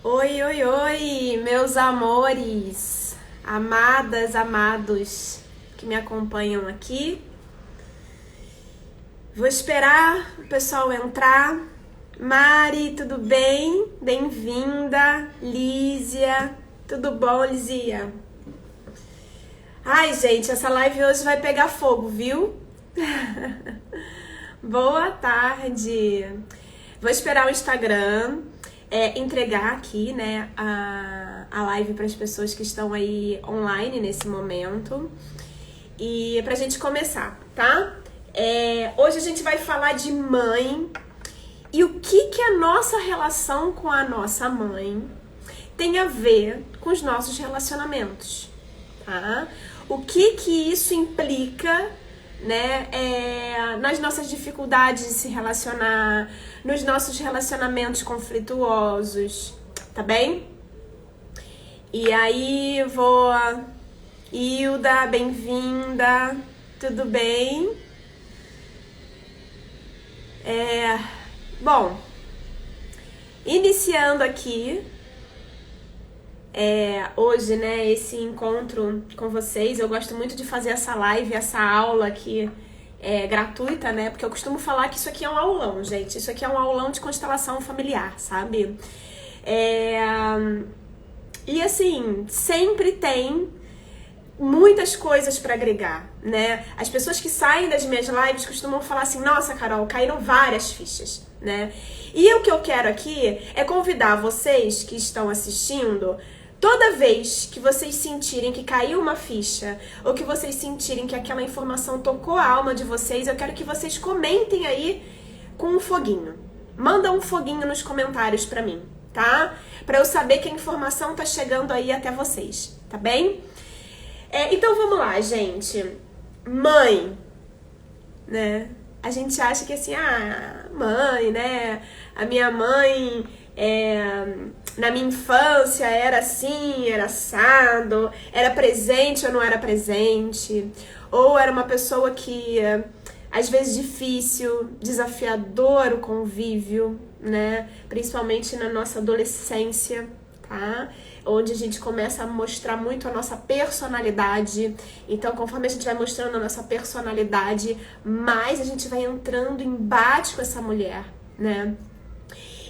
Oi, oi, oi, meus amores, amadas, amados que me acompanham aqui. Vou esperar o pessoal entrar. Mari, tudo bem? Bem-vinda. Lísia, tudo bom, Lizia? Ai, gente, essa live hoje vai pegar fogo, viu? Boa tarde. Vou esperar o Instagram entregar aqui, né, a live para as pessoas que estão aí online nesse momento. E pra gente começar, tá? Hoje a gente vai falar de mãe e o que a nossa relação com a nossa mãe tem a ver com os nossos relacionamentos, tá? O que isso implica, né, nas nossas dificuldades de se relacionar, nos nossos relacionamentos conflituosos, tá bem? E aí, Hilda, bem-vinda, tudo bem? Bom, iniciando aqui, hoje, né, esse encontro com vocês. Eu gosto muito de fazer essa live, essa aula aqui gratuita, né, porque eu costumo falar que isso aqui é um aulão, gente. Isso aqui é um aulão de constelação familiar, sabe? E assim, sempre tem muitas coisas para agregar, né? As pessoas que saem das minhas lives costumam falar assim: nossa, Carol, caíram várias fichas, né? E o que eu quero aqui é convidar vocês que estão assistindo, toda vez que vocês sentirem que caiu uma ficha, ou que vocês sentirem que aquela informação tocou a alma de vocês, eu quero que vocês comentem aí com um foguinho. Manda um foguinho nos comentários pra mim, tá? Pra eu saber que a informação tá chegando aí até vocês, tá bem? Então vamos lá, gente. Mãe, né? A gente acha que assim, mãe, né? A minha mãe, na minha infância era assim, era assado, era presente ou não era presente, ou era uma pessoa que, às vezes, difícil, desafiador o convívio, né? Principalmente na nossa adolescência, tá? Onde a gente começa a mostrar muito a nossa personalidade. Então, conforme a gente vai mostrando a nossa personalidade, mais a gente vai entrando em embate com essa mulher, né?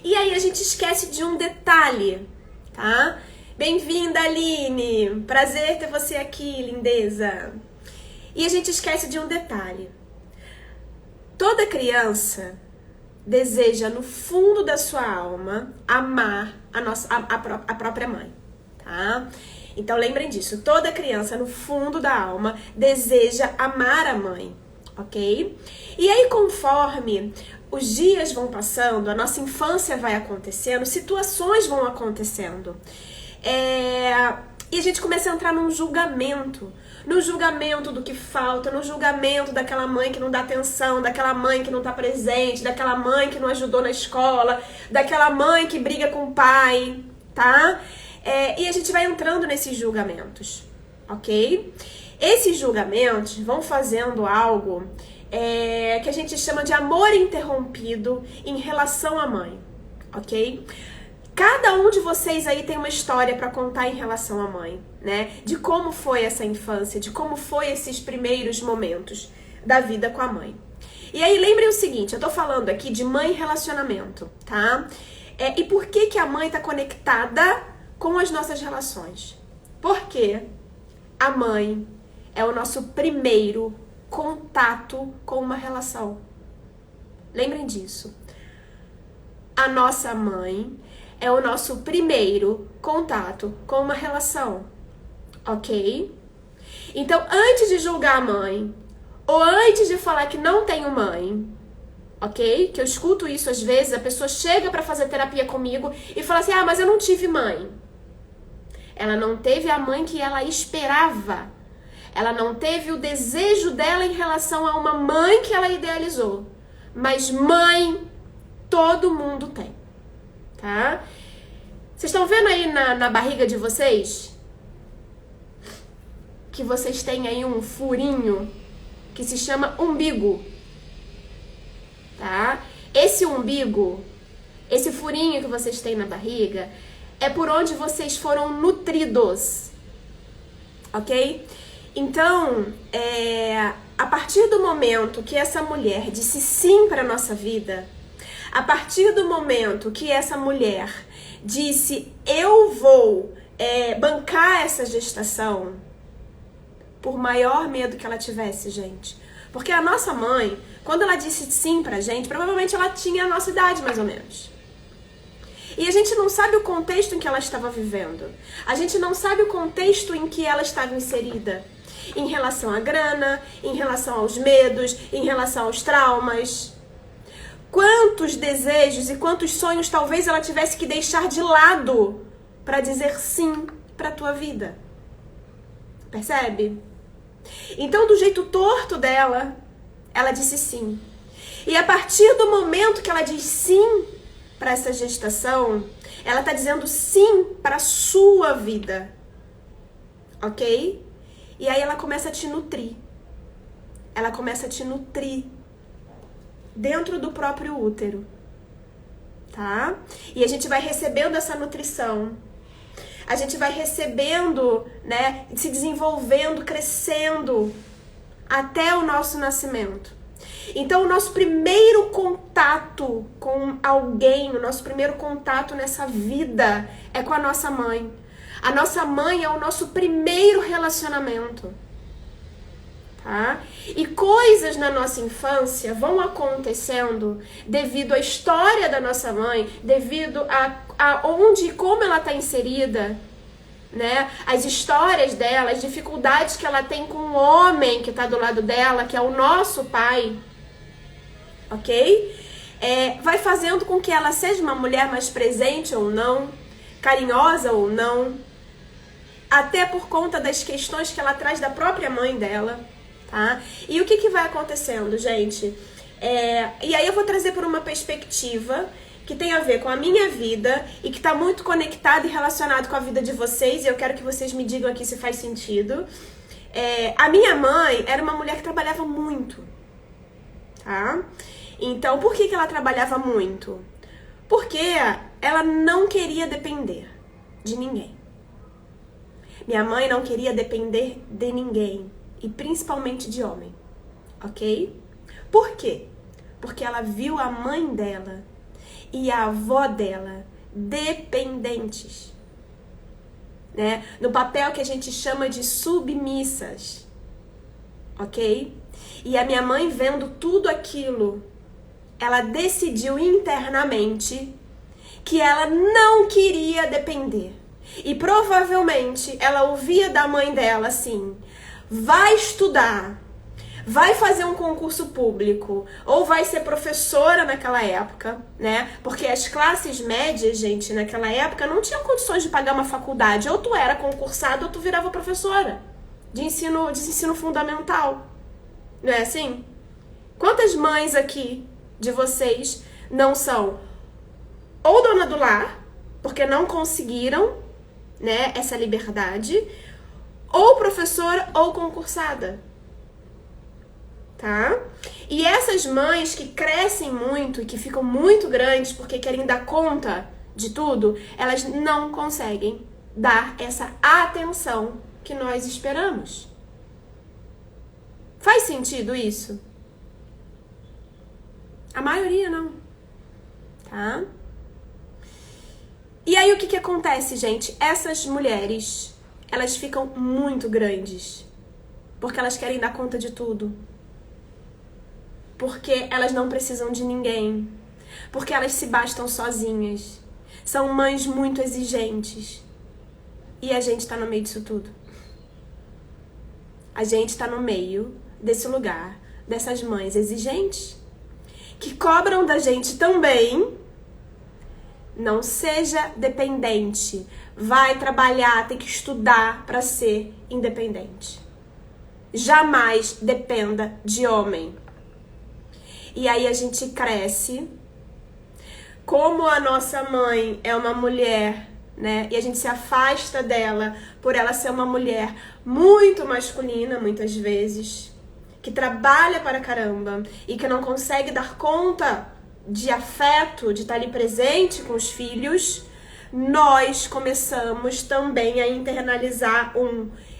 E aí a gente esquece de um detalhe, tá? Bem-vinda, Aline! Prazer ter você aqui, lindeza! E a gente esquece de um detalhe. Toda criança deseja, no fundo da sua alma, amar a própria mãe, tá? Então lembrem disso. Toda criança, no fundo da alma, deseja amar a mãe, ok? E aí, conforme os dias vão passando, a nossa infância vai acontecendo, situações vão acontecendo. E a gente começa a entrar num julgamento. No julgamento do que falta, no julgamento daquela mãe que não dá atenção, daquela mãe que não tá presente, daquela mãe que não ajudou na escola, daquela mãe que briga com o pai, tá? E a gente vai entrando nesses julgamentos, ok? Esses julgamentos vão fazendo algo que a gente chama de amor interrompido em relação à mãe, ok? Cada um de vocês aí tem uma história pra contar em relação à mãe, né? De como foi essa infância, de como foi esses primeiros momentos da vida com a mãe. E aí lembrem o seguinte, eu tô falando aqui de mãe e relacionamento, tá? E por que a mãe tá conectada com as nossas relações? Porque a mãe é o nosso primeiro contato com uma relação. Lembrem disso. A nossa mãe é o nosso primeiro contato com uma relação, ok? Então, antes de julgar a mãe, ou antes de falar que não tenho mãe, ok? Que eu escuto isso às vezes, a pessoa chega pra fazer terapia comigo e fala assim, mas eu não tive mãe. Ela não teve a mãe que ela esperava. Ela não teve o desejo dela em relação a uma mãe que ela idealizou. Mas mãe, todo mundo tem. Tá? Vocês estão vendo aí na barriga de vocês? Que vocês têm aí um furinho que se chama umbigo. Tá? Esse umbigo, esse furinho que vocês têm na barriga, é por onde vocês foram nutridos, ok? Então, a partir do momento que essa mulher disse sim para a nossa vida, a partir do momento que essa mulher disse, eu vou bancar essa gestação, por maior medo que ela tivesse, gente. Porque a nossa mãe, quando ela disse sim pra gente, provavelmente ela tinha a nossa idade, mais ou menos. E a gente não sabe o contexto em que ela estava vivendo. A gente não sabe o contexto em que ela estava inserida. Em relação à grana, em relação aos medos, em relação aos traumas. Quantos desejos e quantos sonhos talvez ela tivesse que deixar de lado para dizer sim para a tua vida. Percebe? Então, do jeito torto dela, ela disse sim. E a partir do momento que ela diz sim para essa gestação, ela está dizendo sim para a sua vida. Ok? E aí ela começa a te nutrir. Ela começa a te nutrir dentro do próprio útero, tá? E a gente vai recebendo essa nutrição. A gente vai recebendo, né, se desenvolvendo, crescendo até o nosso nascimento. Então, o nosso primeiro contato com alguém, o nosso primeiro contato nessa vida é com a nossa mãe. A nossa mãe é o nosso primeiro relacionamento. Tá? E coisas na nossa infância vão acontecendo devido à história da nossa mãe, devido a onde e como ela está inserida, né? As histórias dela, as dificuldades que ela tem com o homem que está do lado dela, que é o nosso pai, ok? Vai fazendo com que ela seja uma mulher mais presente ou não, carinhosa ou não, até por conta das questões que ela traz da própria mãe dela. Tá? E o que vai acontecendo, gente? E aí eu vou trazer por uma perspectiva que tem a ver com a minha vida e que está muito conectado e relacionado com a vida de vocês, e eu quero que vocês me digam aqui se faz sentido. A minha mãe era uma mulher que trabalhava muito, tá? Então, por que ela trabalhava muito? Porque ela não queria depender de ninguém. Minha mãe não queria depender de ninguém. E principalmente de homem, ok? Por quê? Porque ela viu a mãe dela e a avó dela dependentes, né? No papel que a gente chama de submissas, ok? E a minha mãe vendo tudo aquilo, ela decidiu internamente que ela não queria depender. E provavelmente ela ouvia da mãe dela assim: vai estudar, vai fazer um concurso público, ou vai ser professora naquela época, né? Porque as classes médias, gente, naquela época não tinham condições de pagar uma faculdade. Ou tu era concursada ou tu virava professora de ensino fundamental. Não é assim? Quantas mães aqui de vocês não são ou dona do lar, porque não conseguiram, né, essa liberdade, ou professora ou concursada, tá? E essas mães que crescem muito e que ficam muito grandes porque querem dar conta de tudo, elas não conseguem dar essa atenção que nós esperamos. Faz sentido isso? A maioria não, tá? E aí o que acontece, gente? Essas mulheres, elas ficam muito grandes, porque elas querem dar conta de tudo. Porque elas não precisam de ninguém. Porque elas se bastam sozinhas. São mães muito exigentes. E a gente tá no meio disso tudo. A gente tá no meio desse lugar, dessas mães exigentes, que cobram da gente também. Não seja dependente. Vai trabalhar, tem que estudar para ser independente. Jamais dependa de homem. E aí a gente cresce. Como a nossa mãe é uma mulher, né? E a gente se afasta dela por ela ser uma mulher muito masculina, muitas vezes, que trabalha para caramba e que não consegue dar conta de afeto, de estar ali presente com os filhos, nós começamos também a internalizar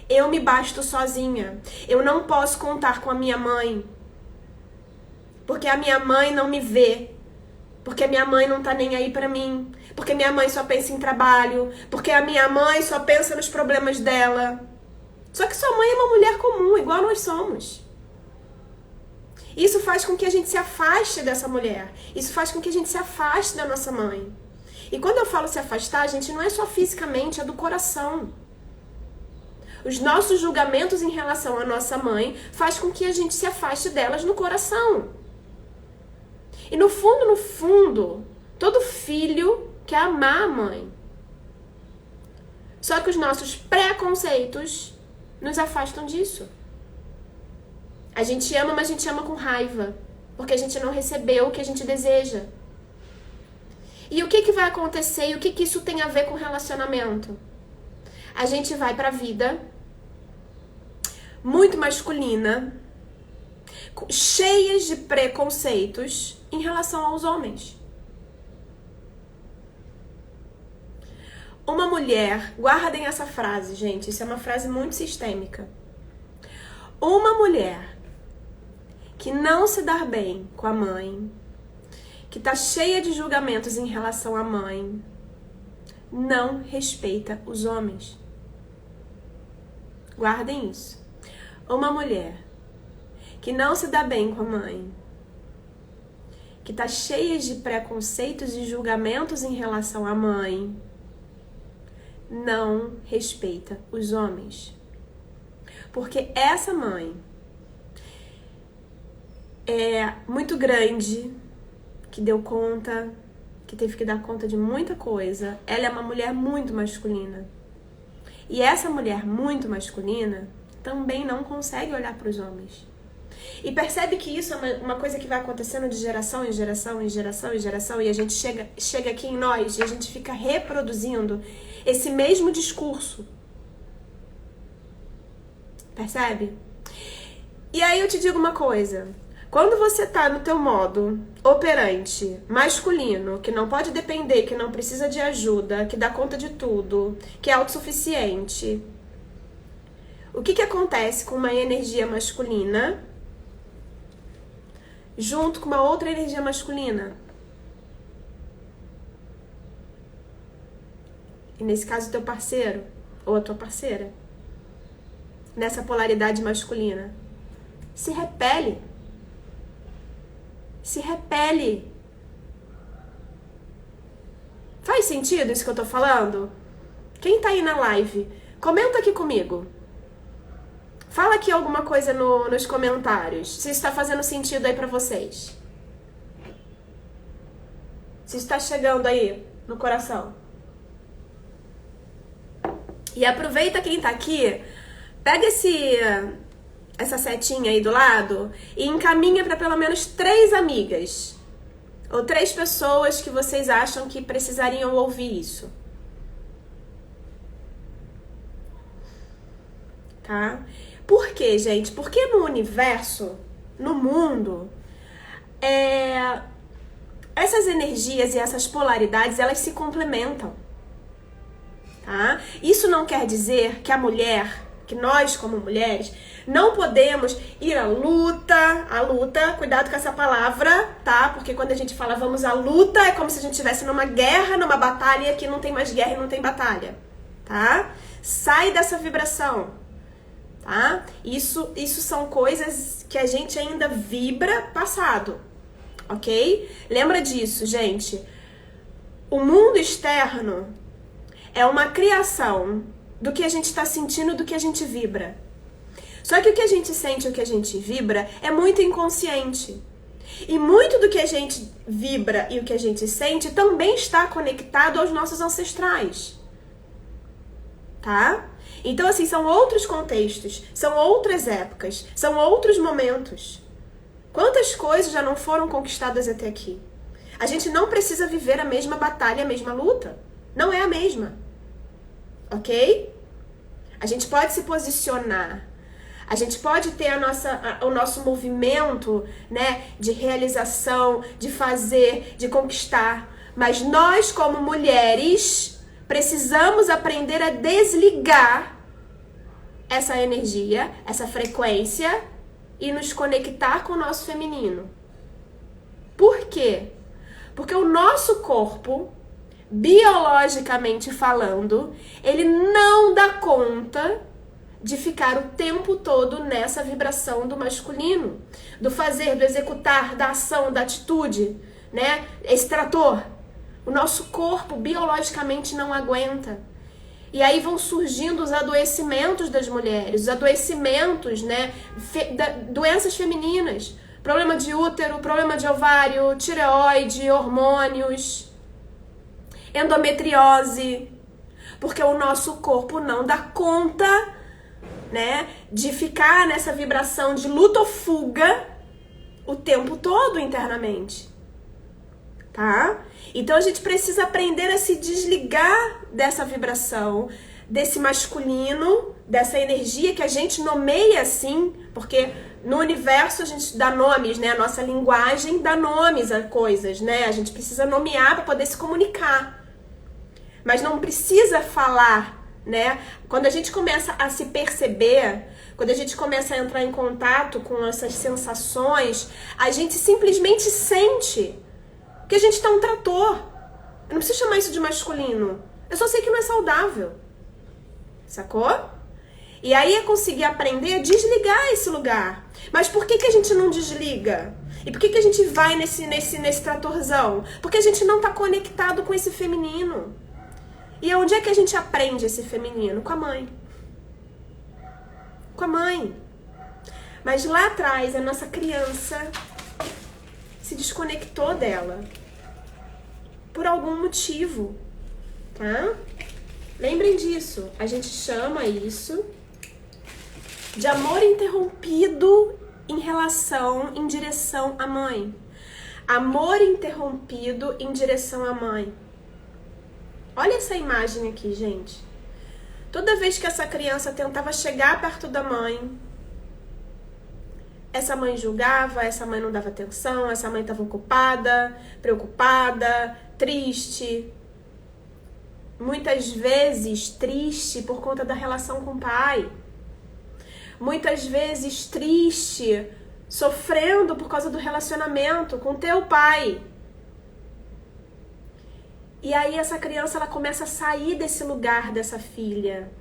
eu me basto sozinha. Eu não posso contar com a minha mãe. Porque a minha mãe não me vê. Porque a minha mãe não tá nem aí pra mim. Porque minha mãe só pensa em trabalho. Porque a minha mãe só pensa nos problemas dela. Só que sua mãe é uma mulher comum, igual nós somos. Isso faz com que a gente se afaste dessa mulher. Isso faz com que a gente se afaste da nossa mãe. E quando eu falo se afastar, gente, não é só fisicamente, é do coração. Os nossos julgamentos em relação à nossa mãe faz com que a gente se afaste delas no coração. E no fundo, todo filho quer amar a mãe. Só que os nossos preconceitos nos afastam disso. A gente ama, mas a gente ama com raiva. Porque a gente não recebeu o que a gente deseja. E o que vai acontecer e o que isso tem a ver com relacionamento? A gente vai pra vida muito masculina, cheias de preconceitos em relação aos homens. Uma mulher, guardem essa frase, gente, isso é uma frase muito sistêmica. Uma mulher que não se dá bem com a mãe, que tá cheia de julgamentos em relação à mãe, não respeita os homens. Guardem isso. Uma mulher que não se dá bem com a mãe, que tá cheia de preconceitos e julgamentos em relação à mãe, não respeita os homens. Porque essa mãe é muito grande, que deu conta, que teve que dar conta de muita coisa. Ela é uma mulher muito masculina. E essa mulher muito masculina também não consegue olhar para os homens. E percebe que isso é uma coisa que vai acontecendo de geração em geração, em geração em geração, e a gente chega aqui em nós e a gente fica reproduzindo esse mesmo discurso. Percebe? E aí eu te digo uma coisa. Quando você tá no teu modo operante masculino, que não pode depender, que não precisa de ajuda, que dá conta de tudo, que é autossuficiente, o que acontece com uma energia masculina junto com uma outra energia masculina? E nesse caso, o teu parceiro ou a tua parceira, nessa polaridade masculina, se repele. Se repele. Faz sentido isso que eu tô falando? Quem tá aí na live, comenta aqui comigo. Fala aqui alguma coisa nos comentários, se isso tá fazendo sentido aí pra vocês. Se isso tá chegando aí no coração. E aproveita quem tá aqui, pega essa setinha aí do lado e encaminha para pelo menos 3 amigas ou 3 pessoas que vocês acham que precisariam ouvir isso. Tá? Por quê, gente? Porque no universo, no mundo, essas energias e essas polaridades, elas se complementam. Tá? Isso não quer dizer que a mulher, que nós como mulheres, não podemos ir à luta, cuidado com essa palavra, tá? Porque quando a gente fala vamos à luta, é como se a gente estivesse numa guerra, numa batalha, e aqui não tem mais guerra e não tem batalha, tá? Sai dessa vibração, tá? Isso são coisas que a gente ainda vibra passado, ok? Lembra disso, gente. O mundo externo é uma criação do que a gente está sentindo, do que a gente vibra. Só que o que a gente sente e o que a gente vibra é muito inconsciente. E muito do que a gente vibra e o que a gente sente também está conectado aos nossos ancestrais. Tá? Então, assim, são outros contextos, são outras épocas, são outros momentos. Quantas coisas já não foram conquistadas até aqui? A gente não precisa viver a mesma batalha, a mesma luta. Não é a mesma. Ok? A gente pode se posicionar. A gente pode ter o nosso movimento, né, de realização, de fazer, de conquistar. Mas nós, como mulheres, Precisamos aprender a desligar essa energia, essa frequência e nos conectar com o nosso feminino. Por quê? Porque o nosso corpo, biologicamente falando, ele não dá conta de ficar o tempo todo nessa vibração do masculino, do fazer, do executar, da ação, da atitude, né? Esse trator. O nosso corpo biologicamente não aguenta. E aí vão surgindo os adoecimentos das mulheres, os adoecimentos, né? Doenças femininas, problema de útero, problema de ovário, tireoide, hormônios, endometriose, porque o nosso corpo não dá conta, né, de ficar nessa vibração de luta ou fuga o tempo todo internamente, tá? Então a gente precisa aprender a se desligar dessa vibração, desse masculino, dessa energia que a gente nomeia assim, porque no universo a gente dá nomes, né? A nossa linguagem dá nomes a coisas, né? A gente precisa nomear para poder se comunicar. Mas não precisa falar, né? Quando a gente começa a se perceber, quando a gente começa a entrar em contato com essas sensações, a gente simplesmente sente que a gente tá um trator. Eu não preciso chamar isso de masculino. Eu só sei que não é saudável. Sacou? E aí é conseguir aprender a desligar esse lugar. Mas por que a gente não desliga? E por que a gente vai nesse tratorzão? Porque a gente não tá conectado com esse feminino. E onde é que a gente aprende esse feminino? Com a mãe. Com a mãe. Mas lá atrás, a nossa criança se desconectou dela. Por algum motivo. Tá? Lembrem disso. A gente chama isso de amor interrompido em direção à mãe. Amor interrompido em direção à mãe. Olha essa imagem aqui, gente. Toda vez que essa criança tentava chegar perto da mãe, essa mãe julgava, essa mãe não dava atenção, essa mãe estava ocupada, preocupada, triste. Muitas vezes triste por conta da relação com o pai. Muitas vezes triste, sofrendo por causa do relacionamento com teu pai. E aí essa criança, ela começa a sair desse lugar dessa filha.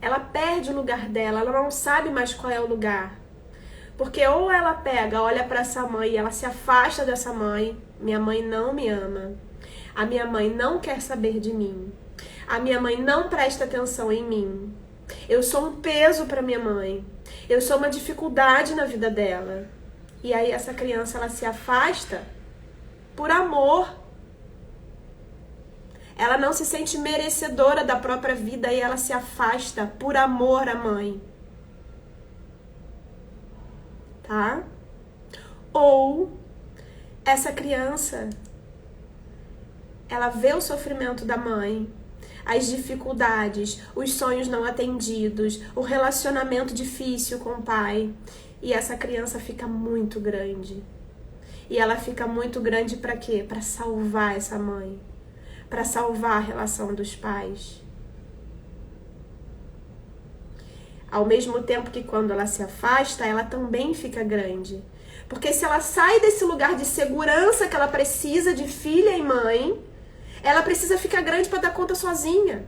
Ela perde o lugar dela, ela não sabe mais qual é o lugar. Porque ou ela pega, olha para essa mãe e ela se afasta dessa mãe. Minha mãe não me ama. A minha mãe não quer saber de mim. A minha mãe não presta atenção em mim. Eu sou um peso para minha mãe. Eu sou uma dificuldade na vida dela. E aí essa criança, ela se afasta por amor. Ela não se sente merecedora da própria vida e ela se afasta por amor à mãe. Tá? Ou essa criança, ela vê o sofrimento da mãe, as dificuldades, os sonhos não atendidos, o relacionamento difícil com o pai, e essa criança fica muito grande. E ela fica muito grande para quê? Para salvar essa mãe, para salvar a relação dos pais. Ao mesmo tempo que quando ela se afasta, ela também fica grande. Porque se ela sai desse lugar de segurança que ela precisa de filha e mãe, ela precisa ficar grande para dar conta sozinha.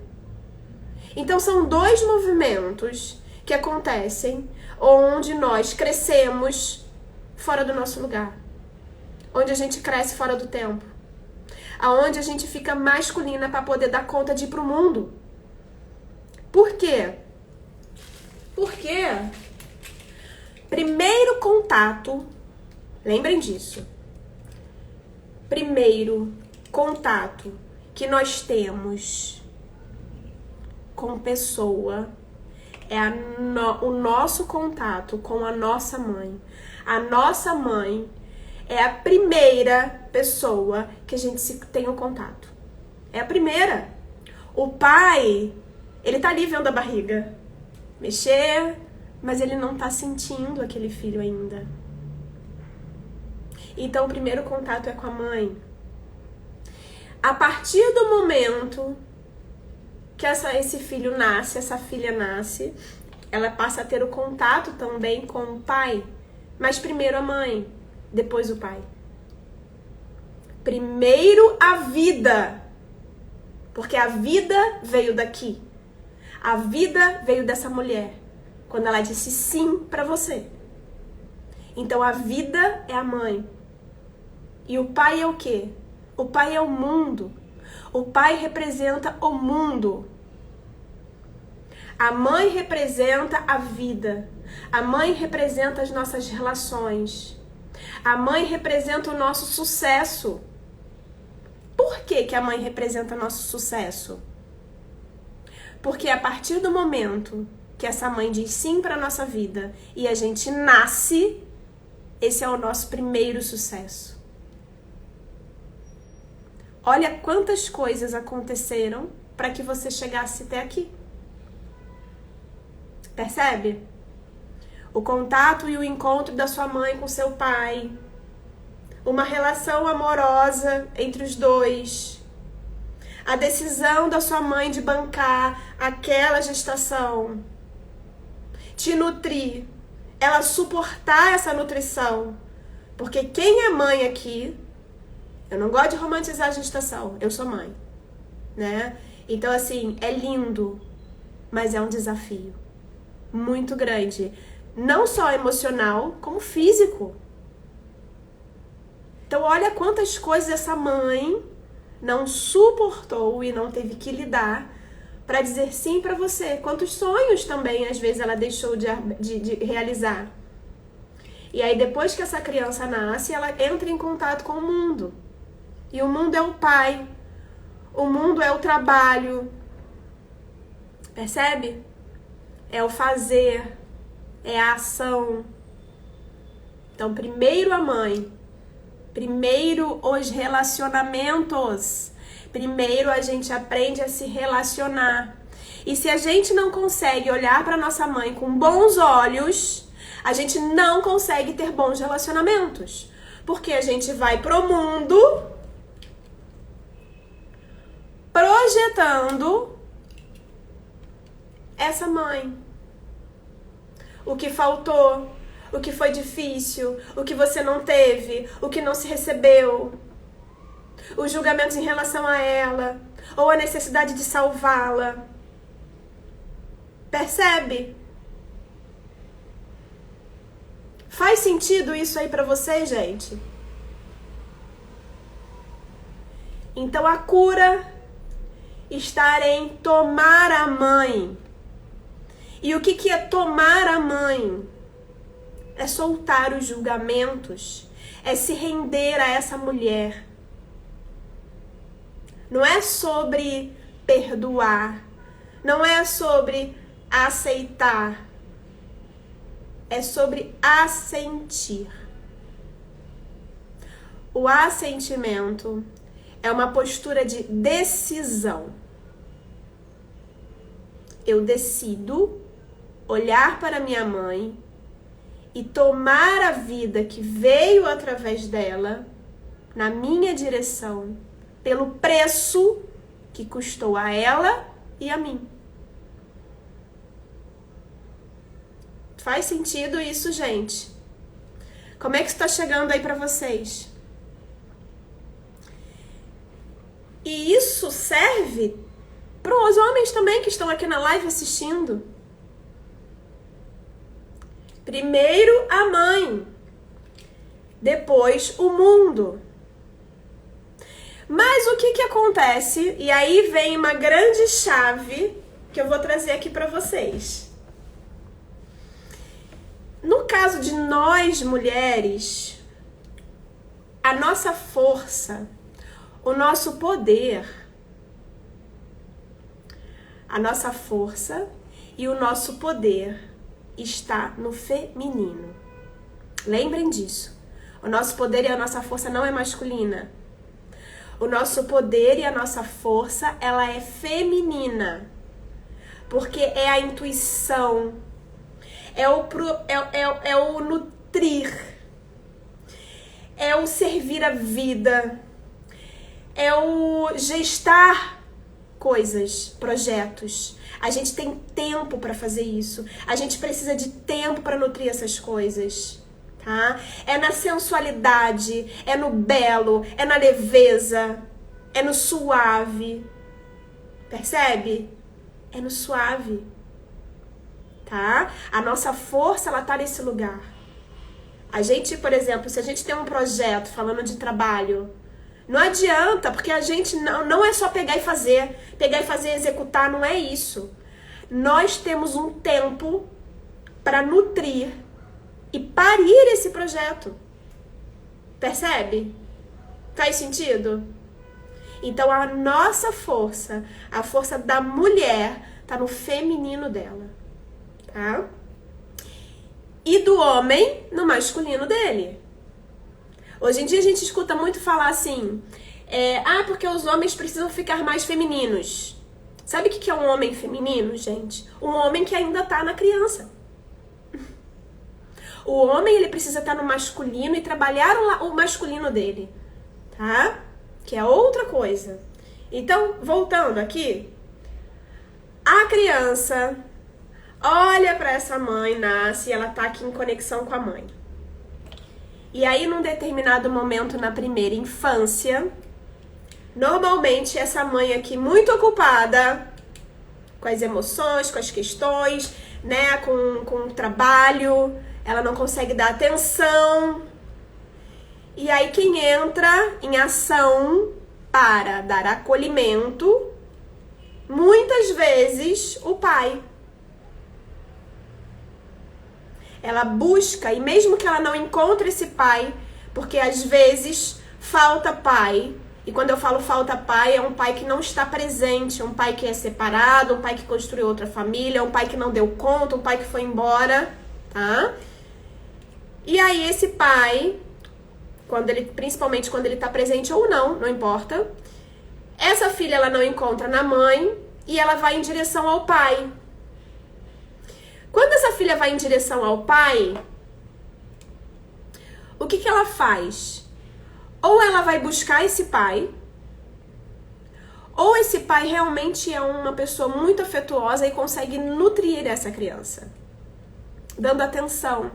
Então são dois movimentos que acontecem onde nós crescemos fora do nosso lugar. Onde a gente cresce fora do tempo. Aonde a gente fica masculina para poder dar conta de ir pro mundo. Por quê? Porque primeiro contato, lembrem disso, primeiro contato que nós temos com pessoa é o nosso contato com a nossa mãe. A nossa mãe é a primeira pessoa que a gente tem o contato. É a primeira. O pai, ele tá ali vendo a barriga mexer, mas ele não tá sentindo aquele filho ainda. Então o primeiro contato é com a mãe. A partir do momento que esse filho nasce, essa filha nasce, ela passa a ter o contato também com o pai. Mas primeiro a mãe, depois o pai. Primeiro a vida. Porque a vida veio daqui. A vida veio dessa mulher. Quando ela disse sim pra você. Então a vida é a mãe. E o pai é o quê? O pai é o mundo. O pai representa o mundo. A mãe representa a vida. A mãe representa as nossas relações. A mãe representa o nosso sucesso. Por que a mãe representa nosso sucesso? Porque a partir do momento que essa mãe diz sim para a nossa vida e a gente nasce, esse é o nosso primeiro sucesso. Olha quantas coisas aconteceram para que você chegasse até aqui. Percebe? O contato e o encontro da sua mãe com seu pai. Uma relação amorosa entre os dois. A decisão da sua mãe de bancar aquela gestação. Te nutrir. Ela suportar essa nutrição. Porque quem é mãe aqui... Eu não gosto de romantizar a gestação. Eu sou mãe. Né? Então, assim, é lindo. Mas é um desafio. Muito grande. Não só emocional, como físico. Então, olha quantas coisas essa mãe não suportou e não teve que lidar para dizer sim para você. Quantos sonhos também, às vezes, ela deixou de realizar. E aí, depois que essa criança nasce, ela entra em contato com o mundo. E o mundo é o pai. O mundo é o trabalho. Percebe? É o fazer. É a ação. Então, primeiro a mãe. Primeiro os relacionamentos. Primeiro a gente aprende a se relacionar. E se a gente não consegue olhar para nossa mãe com bons olhos, a gente não consegue ter bons relacionamentos. Porque a gente vai pro mundo projetando essa mãe. O que faltou, o que foi difícil, o que você não teve, o que não se recebeu, os julgamentos em relação a ela, ou a necessidade de salvá-la. Percebe? Faz sentido isso aí pra vocês, gente? Então a cura está em tomar a mãe. E o que é tomar a mãe? É soltar os julgamentos, é se render a essa mulher. Não é sobre perdoar, não é sobre aceitar, é sobre assentir. O assentimento é uma postura de decisão. Eu decido olhar para minha mãe e tomar a vida que veio através dela na minha direção, pelo preço que custou a ela e a mim. Faz sentido isso, gente? Como é que está chegando aí para vocês? E isso serve para os homens também que estão aqui na live assistindo. Primeiro a mãe, depois o mundo. Mas o que acontece? E aí vem uma grande chave que eu vou trazer aqui para vocês. No caso de nós mulheres, a nossa força, o nosso poder, a nossa força e o nosso poder está no feminino. Lembrem disso. O nosso poder e a nossa força não é masculina. O nosso poder e a nossa força, ela é feminina. Porque é a intuição, é o nutrir, é o servir a vida, é o gestar coisas, projetos. A gente tem tempo para fazer isso. A gente precisa de tempo para nutrir essas coisas, tá? É na sensualidade, é no belo, é na leveza, é no suave. Percebe? É no suave, tá? A nossa força, ela tá nesse lugar. A gente, por exemplo, se a gente tem um projeto falando de trabalho, não adianta, porque a gente não é só pegar e fazer, executar, não é isso. Nós temos um tempo para nutrir e parir esse projeto. Percebe? Faz sentido? Então a nossa força, a força da mulher, tá no feminino dela, tá? E do homem no masculino dele. Hoje em dia a gente escuta muito falar assim, porque os homens precisam ficar mais femininos. Sabe o que é um homem feminino, gente? Um homem que ainda tá na criança. O homem, ele precisa estar no masculino e trabalhar o masculino dele, tá? Que é outra coisa. Então, voltando aqui, a criança olha para essa mãe, nasce e ela tá aqui em conexão com a mãe. E aí, num determinado momento na primeira infância, normalmente essa mãe aqui muito ocupada com as emoções, com as questões, né, com o trabalho, ela não consegue dar atenção. E aí quem entra em ação para dar acolhimento, muitas vezes o pai. Ela busca, e mesmo que ela não encontre esse pai, porque às vezes falta pai, e quando eu falo falta pai, é um pai que não está presente, um pai que é separado, um pai que construiu outra família, um pai que não deu conta, um pai que foi embora, tá? E aí esse pai, principalmente quando ele tá presente ou não importa, essa filha ela não encontra na mãe e ela vai em direção ao pai. Quando essa filha vai em direção ao pai, o que ela faz? Ou ela vai buscar esse pai, ou esse pai realmente é uma pessoa muito afetuosa e consegue nutrir essa criança, dando atenção,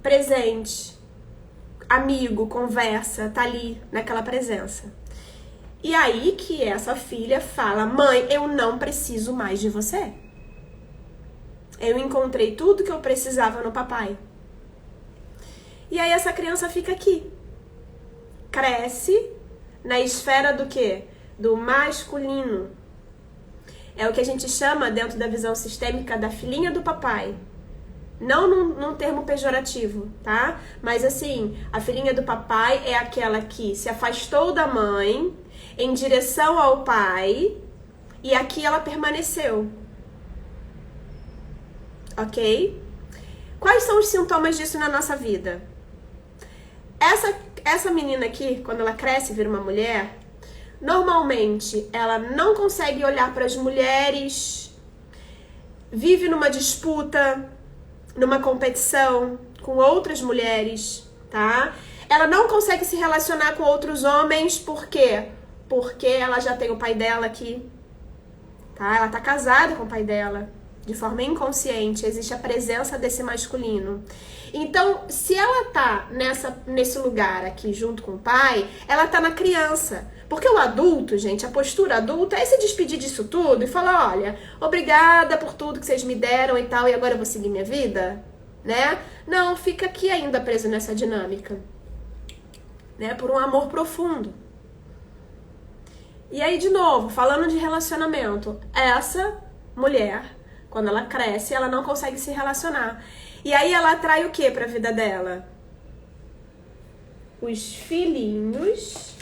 presente, amigo, conversa, tá ali naquela presença. E aí que essa filha fala: mãe, eu não preciso mais de você. Eu encontrei tudo que eu precisava no papai. E aí essa criança fica aqui. Cresce na esfera do quê? Do masculino. É o que a gente chama, dentro da visão sistêmica, da filhinha do papai. Não num termo pejorativo, tá? Mas assim, a filhinha do papai é aquela que se afastou da mãe em direção ao pai e aqui ela permaneceu. Ok? Quais são os sintomas disso na nossa vida? Essa menina aqui, quando ela cresce e vira uma mulher, normalmente ela não consegue olhar para as mulheres, vive numa disputa, numa competição com outras mulheres, tá? Ela não consegue se relacionar com outros homens, por quê? Porque ela já tem o pai dela aqui, tá? Ela tá casada com o pai dela. De forma inconsciente, existe a presença desse masculino. Então, se ela tá nesse lugar aqui junto com o pai, ela tá na criança. Porque o adulto, gente, a postura adulta é se despedir disso tudo e falar: olha, obrigada por tudo que vocês me deram e tal, e agora eu vou seguir minha vida, né? Não, fica aqui ainda preso nessa dinâmica, né? Por um amor profundo. E aí, de novo, falando de relacionamento, essa mulher, quando ela cresce, ela não consegue se relacionar. E aí ela atrai o que pra vida dela? Os filhinhos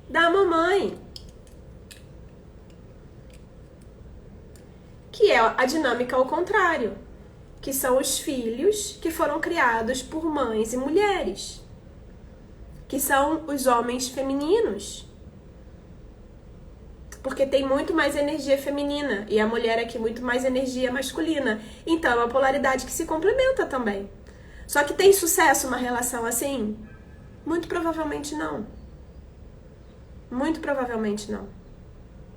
da mamãe. Que é a dinâmica ao contrário. Que são os filhos que foram criados por mães e mulheres. Que são os homens femininos. Porque tem muito mais energia feminina e a mulher aqui muito mais energia masculina. Então é uma polaridade que se complementa também. Só que tem sucesso uma relação assim? Muito provavelmente não. Muito provavelmente não.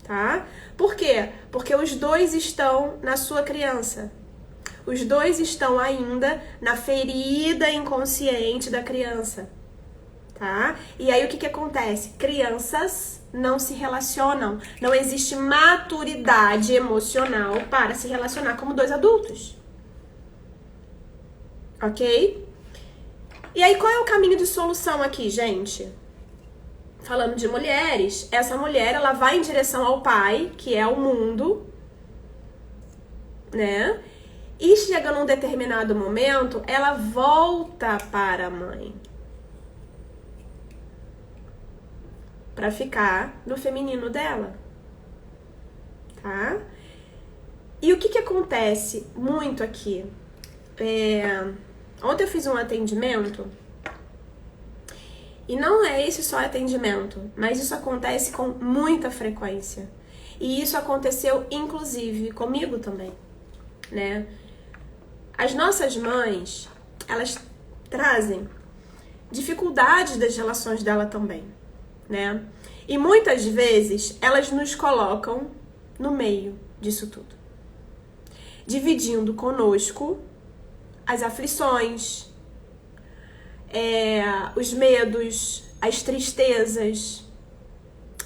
Tá? Por quê? Porque os dois estão na sua criança. Os dois estão ainda na ferida inconsciente da criança. Tá? E aí o que acontece? Crianças não se relacionam. Não existe maturidade emocional para se relacionar como dois adultos. Ok? E aí qual é o caminho de solução aqui, gente? Falando de mulheres, essa mulher ela vai em direção ao pai, que é o mundo, né? E chega num determinado momento, ela volta para a mãe. Para ficar no feminino dela. Tá? E o que acontece muito aqui? Ontem eu fiz um atendimento. E não é esse só atendimento, mas isso acontece com muita frequência. E isso aconteceu, inclusive, comigo também, né? As nossas mães, elas trazem dificuldades das relações dela também, né? E muitas vezes, elas nos colocam no meio disso tudo. Dividindo conosco as aflições, os medos, as tristezas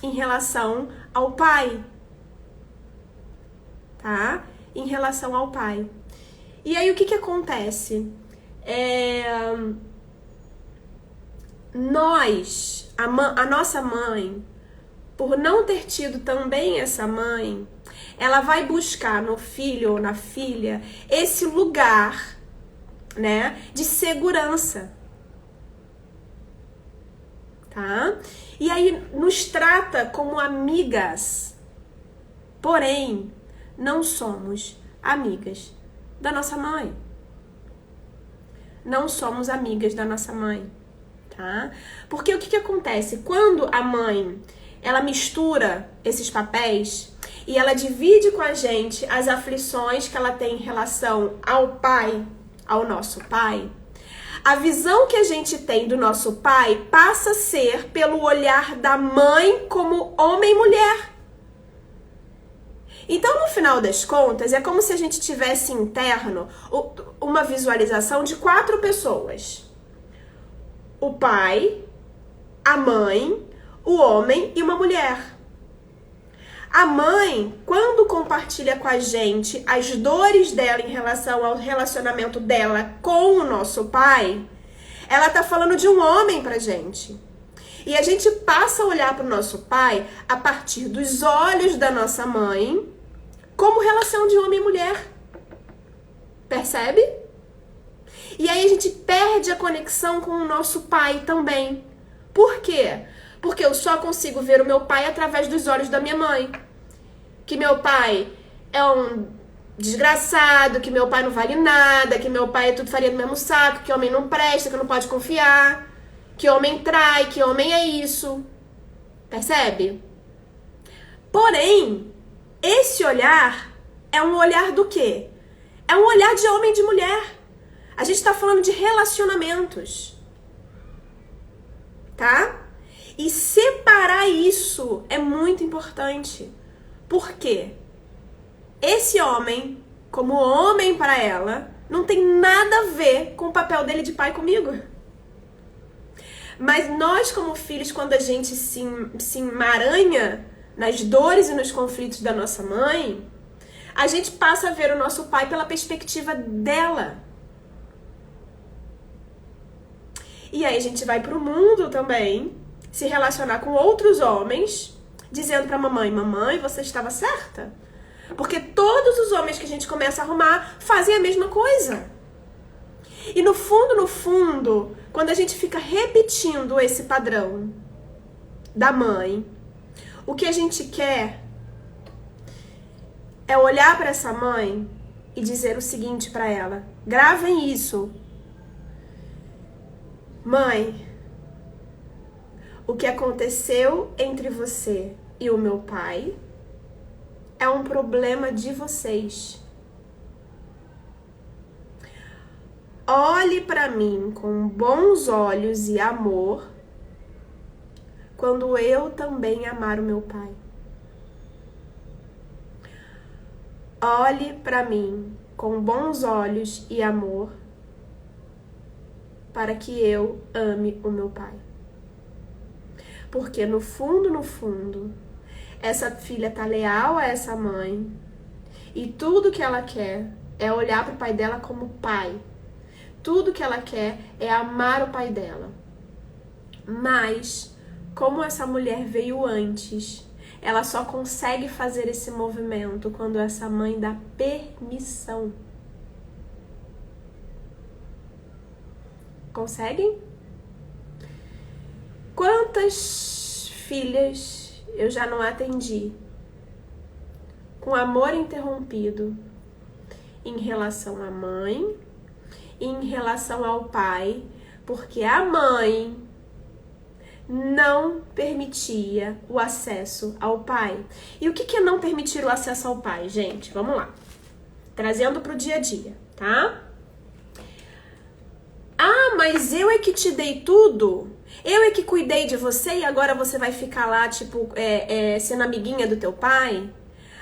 em relação ao pai, tá? Em relação ao pai. E aí o que acontece? A nossa mãe, por não ter tido também essa mãe, ela vai buscar no filho ou na filha esse lugar, né, de segurança. Tá? E aí nos trata como amigas. Porém, não somos amigas da nossa mãe. Não somos amigas da nossa mãe, tá? Porque o que acontece? Quando a mãe, ela mistura esses papéis e ela divide com a gente as aflições que ela tem em relação ao pai, ao nosso pai, a visão que a gente tem do nosso pai passa a ser pelo olhar da mãe como homem e mulher. Então, no final das contas, é como se a gente tivesse interno uma visualização de 4 pessoas. O pai, a mãe, o homem e uma mulher. A mãe, quando compartilha com a gente as dores dela em relação ao relacionamento dela com o nosso pai, ela tá falando de um homem pra gente. E a gente passa a olhar pro nosso pai a partir dos olhos da nossa mãe, como relação de homem e mulher. Percebe? E aí a gente perde a conexão com o nosso pai também. Por quê? Porque eu só consigo ver o meu pai através dos olhos da minha mãe. Que meu pai é um desgraçado, que meu pai não vale nada, que meu pai é tudo farinha do mesmo saco, que homem não presta, que não pode confiar, que homem trai, que homem é isso. Percebe? Porém, esse olhar é um olhar do quê? É um olhar de homem e de mulher. A gente tá falando de relacionamentos. Tá? E separar isso é muito importante. Por quê? Esse homem, como homem para ela, não tem nada a ver com o papel dele de pai comigo. Mas nós, como filhos, quando a gente se emaranha nas dores e nos conflitos da nossa mãe, a gente passa a ver o nosso pai pela perspectiva dela. E aí a gente vai pro mundo também, se relacionar com outros homens, dizendo pra mamãe, mamãe, você estava certa? Porque todos os homens que a gente começa a arrumar fazem a mesma coisa. E no fundo, quando a gente fica repetindo esse padrão da mãe, o que a gente quer é olhar para essa mãe e dizer o seguinte para ela. Gravem isso. Mãe, o que aconteceu entre você e o meu pai é um problema de vocês. olhe para mim com bons olhos e amor, quando eu também amar o meu Pai. Olhe para mim com bons olhos e amor, para que eu ame o meu Pai. Porque no fundo, essa filha tá leal a essa mãe e tudo que ela quer é olhar pro pai dela como pai. Tudo que ela quer é amar o pai dela. Mas, como essa mulher veio antes, ela só consegue fazer esse movimento quando essa mãe dá permissão. Conseguem? Quantas filhas eu já não atendi com amor interrompido em relação à mãe e em relação ao pai, porque a mãe não permitia o acesso ao pai. E o que é não permitir o acesso ao pai, gente? Vamos lá. Trazendo pro dia a dia, tá? Ah, mas eu é que te dei tudo? Eu é que cuidei de você e agora você vai ficar lá, tipo, sendo amiguinha do teu pai?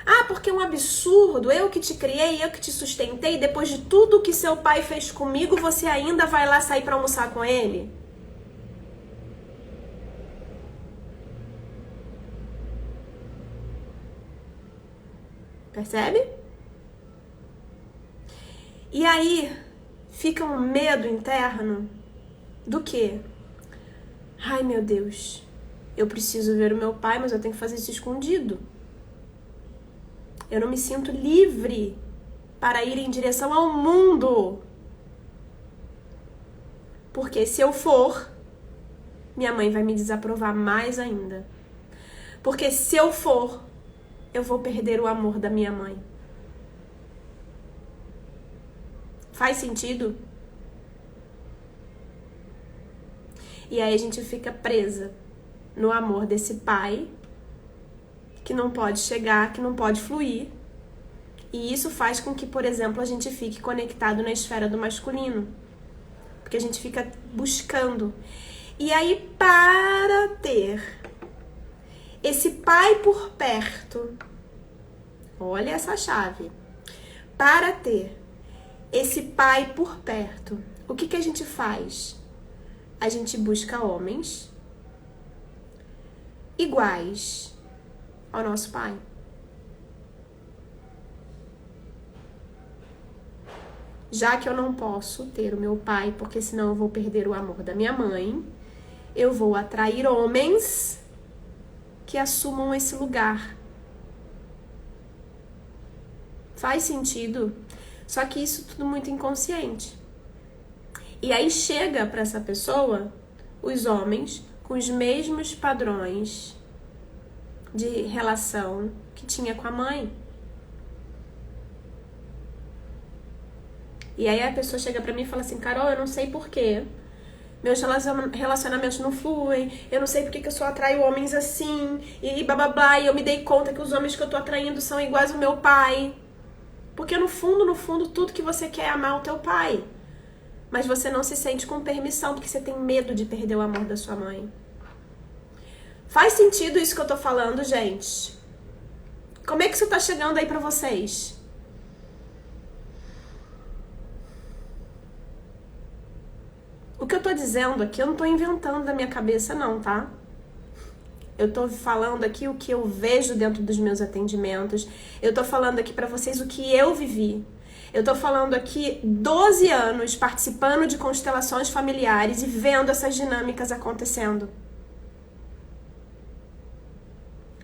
Ah, porque é um absurdo, eu que te criei, eu que te sustentei, depois de tudo que seu pai fez comigo, você ainda vai lá sair pra almoçar com ele? Percebe? E aí, fica um medo interno do quê? Ai, meu Deus, eu preciso ver o meu pai, mas eu tenho que fazer isso escondido. Eu não me sinto livre para ir em direção ao mundo. Porque se eu for, minha mãe vai me desaprovar mais ainda. Porque se eu for, eu vou perder o amor da minha mãe. Faz sentido? E aí a gente fica presa no amor desse pai que não pode chegar, que não pode fluir. E isso faz com que, por exemplo, a gente fique conectado na esfera do masculino. Porque a gente fica buscando. E aí, para ter esse pai por perto, olha essa chave. Para ter esse pai por perto, o que a gente faz? A gente busca homens iguais ao nosso pai. Já que eu não posso ter o meu pai, porque senão eu vou perder o amor da minha mãe, eu vou atrair homens que assumam esse lugar. Faz sentido? Só que isso tudo muito inconsciente. E aí chega para essa pessoa os homens com os mesmos padrões de relação que tinha com a mãe. E aí a pessoa chega pra mim e fala assim: Carol, eu não sei porquê meus relacionamentos não fluem, eu não sei porque que eu só atraio homens assim, e blá blá blá, e eu me dei conta que os homens que eu tô atraindo são iguais ao meu pai. Porque no fundo, tudo que você quer é amar o teu pai. Mas você não se sente com permissão, porque você tem medo de perder o amor da sua mãe. Faz sentido isso que eu tô falando, gente? Como é que isso tá chegando aí pra vocês? O que eu tô dizendo aqui, eu não tô inventando da minha cabeça não, tá? Eu tô falando aqui o que eu vejo dentro dos meus atendimentos. Eu tô falando aqui pra vocês o que eu vivi. Eu tô falando aqui 12 anos participando de constelações familiares e vendo essas dinâmicas acontecendo.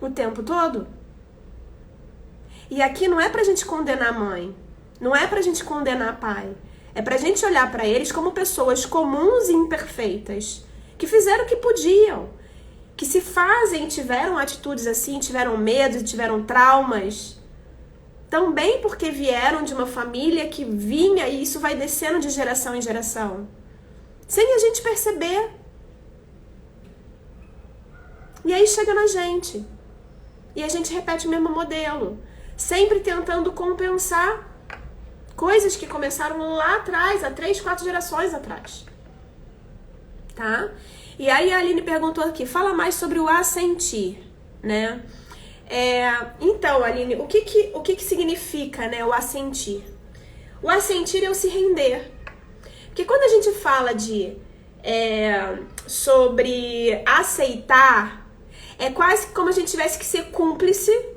O tempo todo. E aqui não é pra gente condenar a mãe. Não é pra gente condenar pai. É pra gente olhar pra eles como pessoas comuns e imperfeitas. Que fizeram o que podiam. Que se fazem, tiveram atitudes assim, tiveram medo, tiveram traumas. Também porque vieram de uma família que vinha e isso vai descendo de geração em geração. Sem a gente perceber. E aí chega na gente. E a gente repete o mesmo modelo. Sempre tentando compensar Coisas que começaram lá atrás, há 3, 4 gerações atrás. Tá? E aí a Aline perguntou aqui, fala mais sobre o assentir, né? Então, Aline, o que significa, né, o assentir? O assentir é o se render. Porque quando a gente fala sobre aceitar, é quase como a gente tivesse que ser cúmplice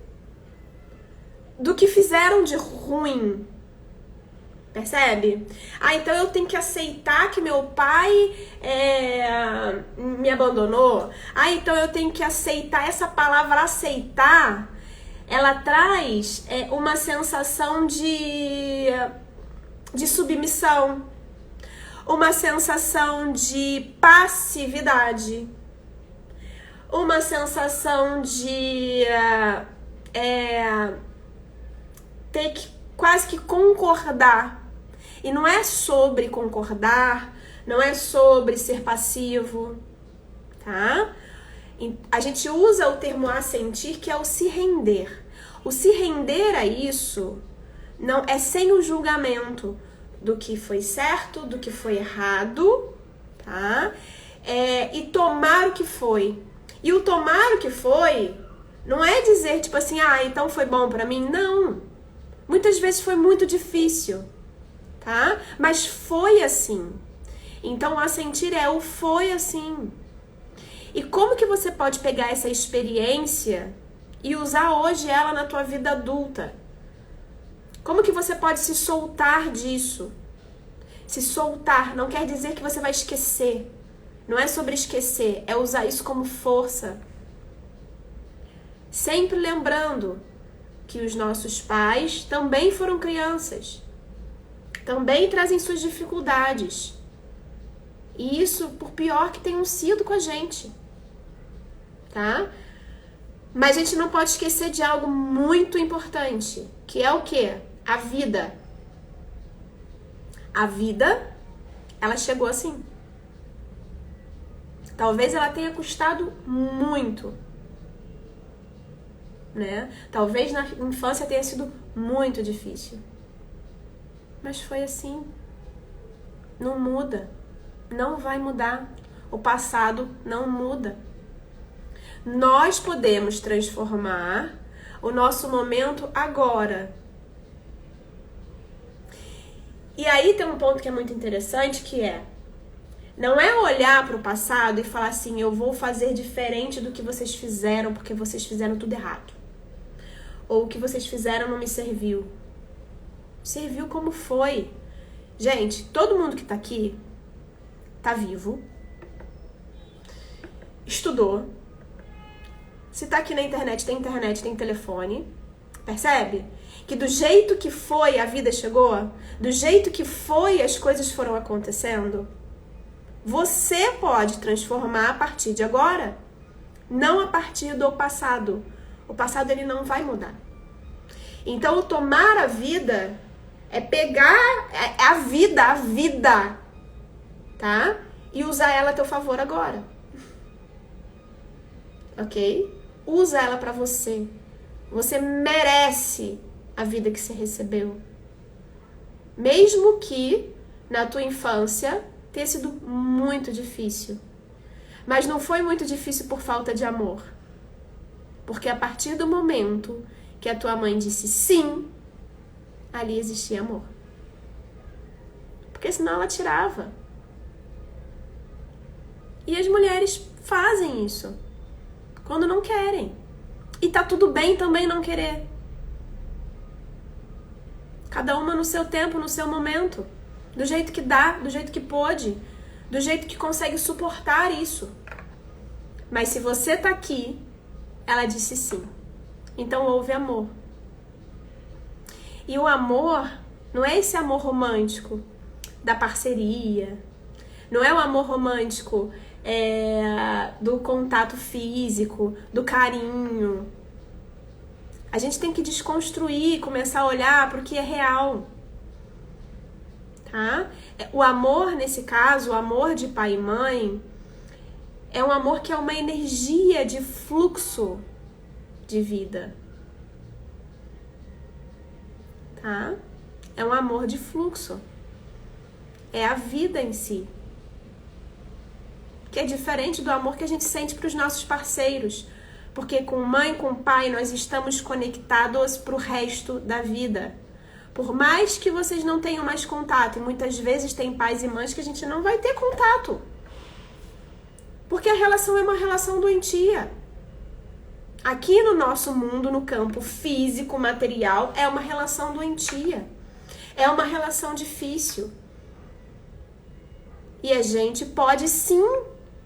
do que fizeram de ruim. Percebe? Então eu tenho que aceitar que meu pai me abandonou. Então eu tenho que aceitar. Essa palavra aceitar, ela traz uma sensação de submissão, uma sensação de passividade, uma sensação de ter que quase que concordar. E não é sobre concordar, não é sobre ser passivo, tá? A gente usa o termo assentir, que é o se render. O se render a isso não é sem o julgamento do que foi certo, do que foi errado, tá? E tomar o que foi. E o tomar o que foi não é dizer tipo assim, então foi bom pra mim. Não. Muitas vezes foi muito difícil, tá? Mas foi assim. Então, o assentir é o foi assim. E como que você pode pegar essa experiência e usar hoje ela na tua vida adulta? Como que você pode se soltar disso? Se soltar não quer dizer que você vai esquecer. Não é sobre esquecer, é usar isso como força. Sempre lembrando que os nossos pais também foram crianças. Também trazem suas dificuldades. E isso, por pior que tenham sido com a gente. Tá? Mas a gente não pode esquecer de algo muito importante. Que é o quê? A vida. A vida, ela chegou assim. Talvez ela tenha custado muito. Né? Talvez na infância tenha sido muito difícil. Mas foi assim. Não muda. Não vai mudar. O passado não muda. Nós podemos transformar o nosso momento agora. E aí tem um ponto que é muito interessante, que não é olhar para o passado e falar assim, eu vou fazer diferente do que vocês fizeram, porque vocês fizeram tudo errado. Ou o que vocês fizeram não me serviu. Serviu como foi. Gente, todo mundo que tá aqui tá vivo. Estudou. Se tá aqui na internet, tem telefone. Percebe? Que do jeito que foi a vida chegou, do jeito que foi as coisas foram acontecendo, você pode transformar a partir de agora, não a partir do passado. O passado ele não vai mudar. Então, o tomar a vida é pegar a vida, tá? E usar ela a teu favor agora. Ok? Usa ela pra você. Você merece a vida que você recebeu. Mesmo que na tua infância tenha sido muito difícil. Mas não foi muito difícil por falta de amor. Porque a partir do momento que a tua mãe disse sim, ali existia amor. Porque senão ela tirava. E as mulheres fazem isso quando não querem. E tá tudo bem também não querer. Cada uma no seu tempo, no seu momento. Do jeito que dá, do jeito que pôde. Do jeito que consegue suportar isso. Mas se você tá aqui, ela disse sim. Então houve amor. E o amor não é esse amor romântico da parceria. Não é o amor romântico do contato físico, do carinho. A gente tem que desconstruir, começar a olhar para o que é real. Tá? O amor, nesse caso, o amor de pai e mãe, é um amor que é uma energia de fluxo de vida. Tá? É um amor de fluxo. É a vida em si. Que é diferente do amor que a gente sente para os nossos parceiros. Porque com mãe, com pai, nós estamos conectados para o resto da vida. Por mais que vocês não tenham mais contato, e muitas vezes tem pais e mães que a gente não vai ter contato. Porque a relação é uma relação doentia. Aqui no nosso mundo, no campo físico, material, é uma relação doentia. É uma relação difícil. E a gente pode sim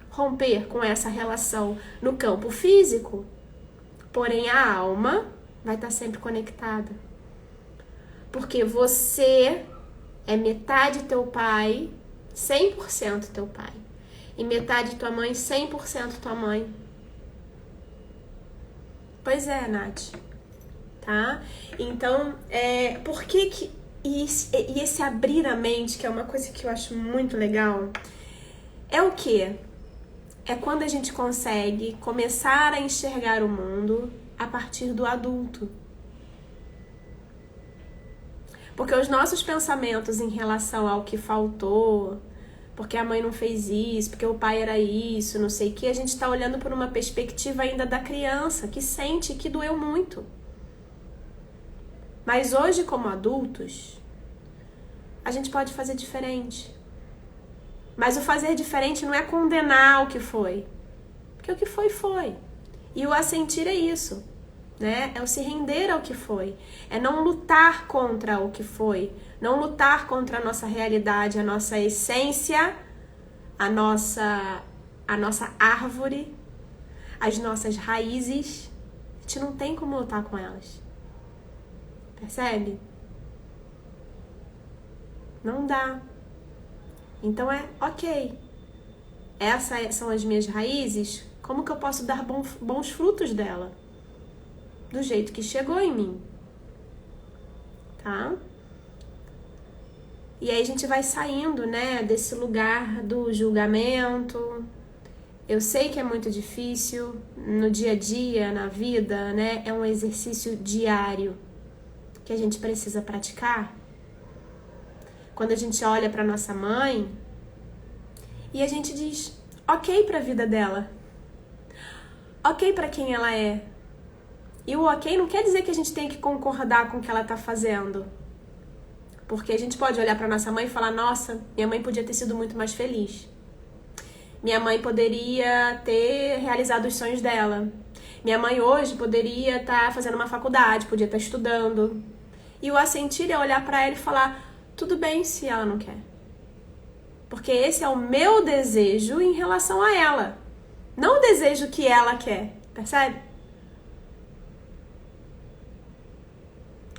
romper com essa relação no campo físico, porém a alma vai estar sempre conectada. Porque você é metade teu pai, 100% teu pai, e metade tua mãe, 100% tua mãe. Pois é, Nath. Tá? Então, por que e esse abrir a mente, que é uma coisa que eu acho muito legal, é o quê? É quando a gente consegue começar a enxergar o mundo a partir do adulto. Porque os nossos pensamentos em relação ao que faltou, porque a mãe não fez isso, porque o pai era isso, não sei o que, a gente está olhando por uma perspectiva ainda da criança, que sente que doeu muito. Mas hoje, como adultos, a gente pode fazer diferente. Mas o fazer diferente não é condenar o que foi. Porque o que foi, foi. E o assentir é isso, né? É o se render ao que foi. É não lutar contra o que foi. Não lutar contra a nossa realidade, a nossa essência, a nossa árvore, as nossas raízes. A gente não tem como lutar com elas. Percebe? Não dá. Então ok. Essas são as minhas raízes. Como que eu posso dar bons frutos dela? Do jeito que chegou em mim. Tá? E aí a gente vai saindo, né, desse lugar do julgamento. Eu sei que é muito difícil no dia a dia, na vida, né? É um exercício diário que a gente precisa praticar. Quando a gente olha para nossa mãe e a gente diz ok para a vida dela, ok para quem ela é. E o ok não quer dizer que a gente tem que concordar com o que ela tá fazendo. Porque a gente pode olhar para nossa mãe e falar, nossa, minha mãe podia ter sido muito mais feliz. Minha mãe poderia ter realizado os sonhos dela. Minha mãe hoje poderia estar fazendo uma faculdade, podia estar estudando. E o assentir é olhar para ela e falar, tudo bem se ela não quer. Porque esse é o meu desejo em relação a ela. Não o desejo que ela quer. Percebe?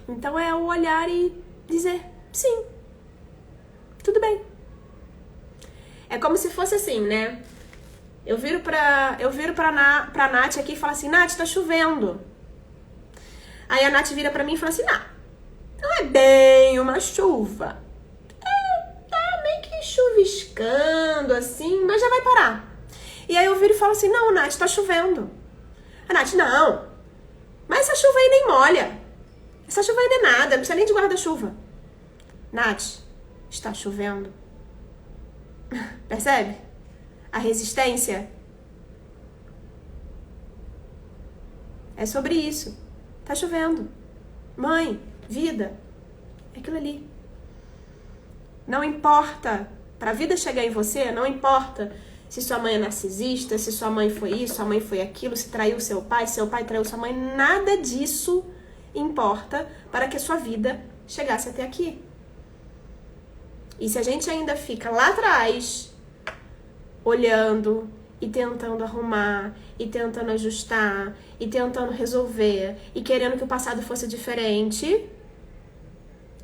Então é o olhar e dizer, sim, tudo bem. É como se fosse assim, né? Eu viro pra Nath aqui e falo assim, Nath, tá chovendo. Aí a Nath vira pra mim e fala assim, não é bem uma chuva. Tá meio que chuviscando, assim, mas já vai parar. E aí eu viro e falo assim, não, Nath, tá chovendo. A Nath, não. Mas essa chuva aí nem molha. Essa chuva aí não é nada, não precisa nem de guarda-chuva. Nath, está chovendo. Percebe? A resistência. É sobre isso. Tá chovendo. Mãe, vida, é aquilo ali. Não importa, pra vida chegar em você, não importa se sua mãe é narcisista, se sua mãe foi isso, sua mãe foi aquilo, se traiu seu pai traiu sua mãe, nada disso importa para que a sua vida chegasse até aqui. E se a gente ainda fica lá atrás, olhando e tentando arrumar, e tentando ajustar, e tentando resolver, e querendo que o passado fosse diferente,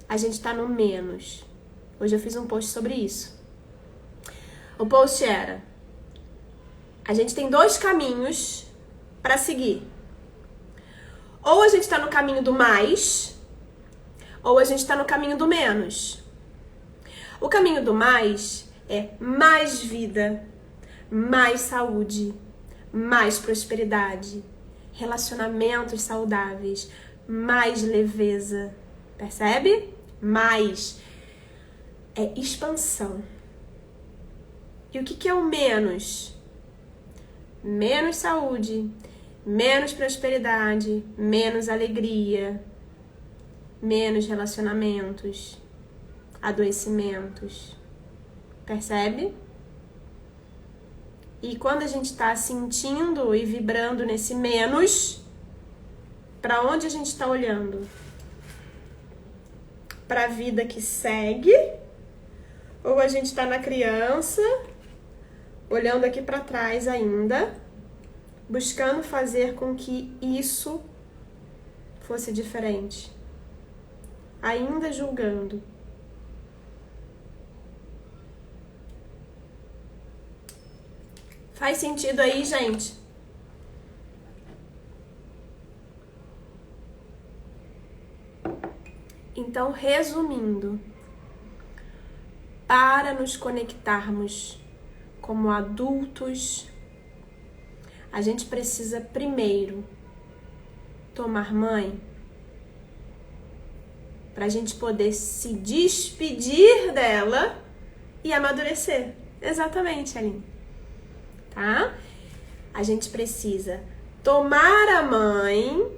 a gente tá no menos. Hoje eu fiz um post sobre isso. O post era: a gente tem 2 caminhos para seguir. Ou a gente tá no caminho do mais, ou a gente tá no caminho do menos. O caminho do mais é mais vida, mais saúde, mais prosperidade, relacionamentos saudáveis, mais leveza. Percebe? mais. É expansão. E o que é o menos? Menos saúde, menos prosperidade, menos alegria, menos relacionamentos, adoecimentos. Percebe? E quando a gente está sentindo e vibrando nesse menos, para onde a gente está olhando? Para a vida que segue? Ou a gente está na criança, olhando aqui para trás ainda, buscando fazer com que isso fosse diferente? Ainda julgando. Faz sentido aí, gente? Então, resumindo, para nos conectarmos como adultos, a gente precisa primeiro tomar banho para a gente poder se despedir dela e amadurecer. Exatamente, Aline. Tá? A gente precisa tomar a mãe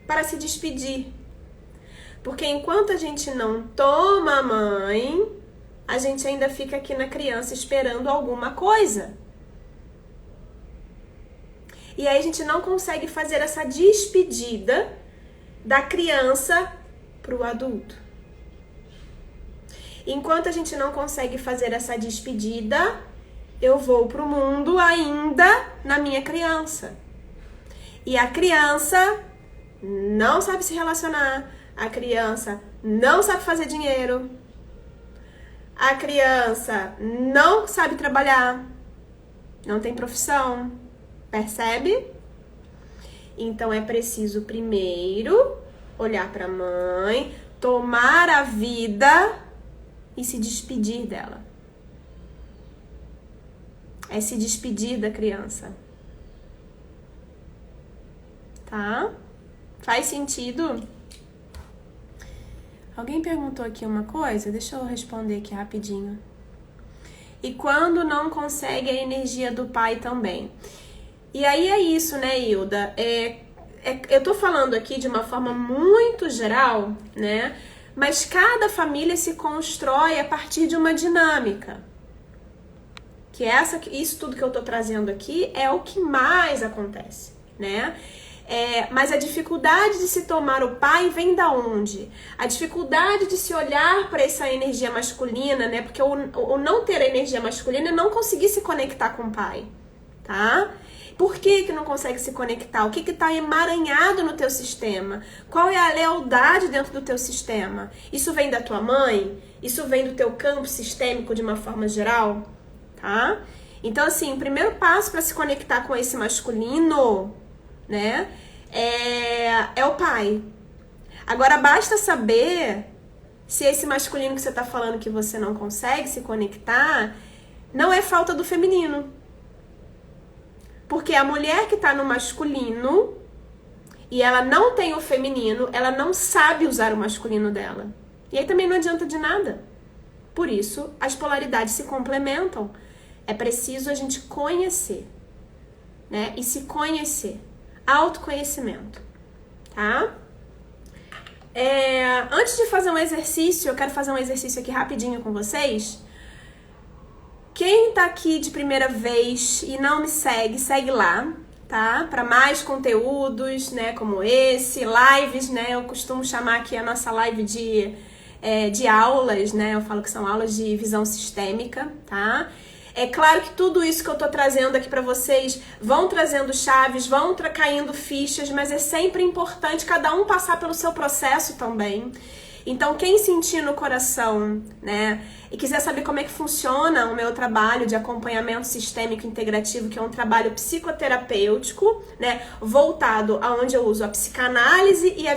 para se despedir. Porque enquanto a gente não toma a mãe, a gente ainda fica aqui na criança esperando alguma coisa. E aí a gente não consegue fazer essa despedida da criança para o adulto. Enquanto a gente não consegue fazer essa despedida, eu vou pro mundo ainda na minha criança. E a criança não sabe se relacionar, a criança não sabe fazer dinheiro, a criança não sabe trabalhar, não tem profissão, percebe? Então é preciso primeiro olhar para a mãe, tomar a vida e se despedir dela. É se despedir da criança. Tá? Faz sentido? Alguém perguntou aqui uma coisa? Deixa eu responder aqui rapidinho. E quando não consegue a energia do pai também? E aí é isso, né, Hilda? Eu tô falando aqui de uma forma muito geral, né? Mas cada família se constrói a partir de uma dinâmica. Isso tudo que eu tô trazendo aqui é o que mais acontece, né? Mas a dificuldade de se tomar o pai vem da onde? A dificuldade de se olhar para essa energia masculina, né? Porque o não ter a energia masculina é não conseguir se conectar com o pai, tá? Por que não consegue se conectar? O que está emaranhado no teu sistema? Qual é a lealdade dentro do teu sistema? Isso vem da tua mãe? Isso vem do teu campo sistêmico de uma forma geral? Tá? Então, assim, o primeiro passo para se conectar com esse masculino, né, é o pai. Agora, basta saber se esse masculino que você tá falando que você não consegue se conectar não é falta do feminino. Porque a mulher que tá no masculino e ela não tem o feminino, ela não sabe usar o masculino dela. E aí também não adianta de nada. Por isso, as polaridades se complementam. É preciso a gente conhecer, né? E se conhecer. Autoconhecimento, tá? Antes de fazer um exercício, eu quero fazer um exercício aqui rapidinho com vocês. Quem tá aqui de primeira vez e não me segue, segue lá, tá? Para mais conteúdos, né, como esse, lives, né? Eu costumo chamar aqui a nossa live de aulas, né? Eu falo que são aulas de visão sistêmica, tá? É claro que tudo isso que eu tô trazendo aqui pra vocês vão trazendo chaves, vão caindo fichas, mas é sempre importante cada um passar pelo seu processo também. Então, quem sentir no coração, né, e quiser saber como é que funciona o meu trabalho de acompanhamento sistêmico integrativo, que é um trabalho psicoterapêutico, né, voltado aonde eu uso a psicanálise e a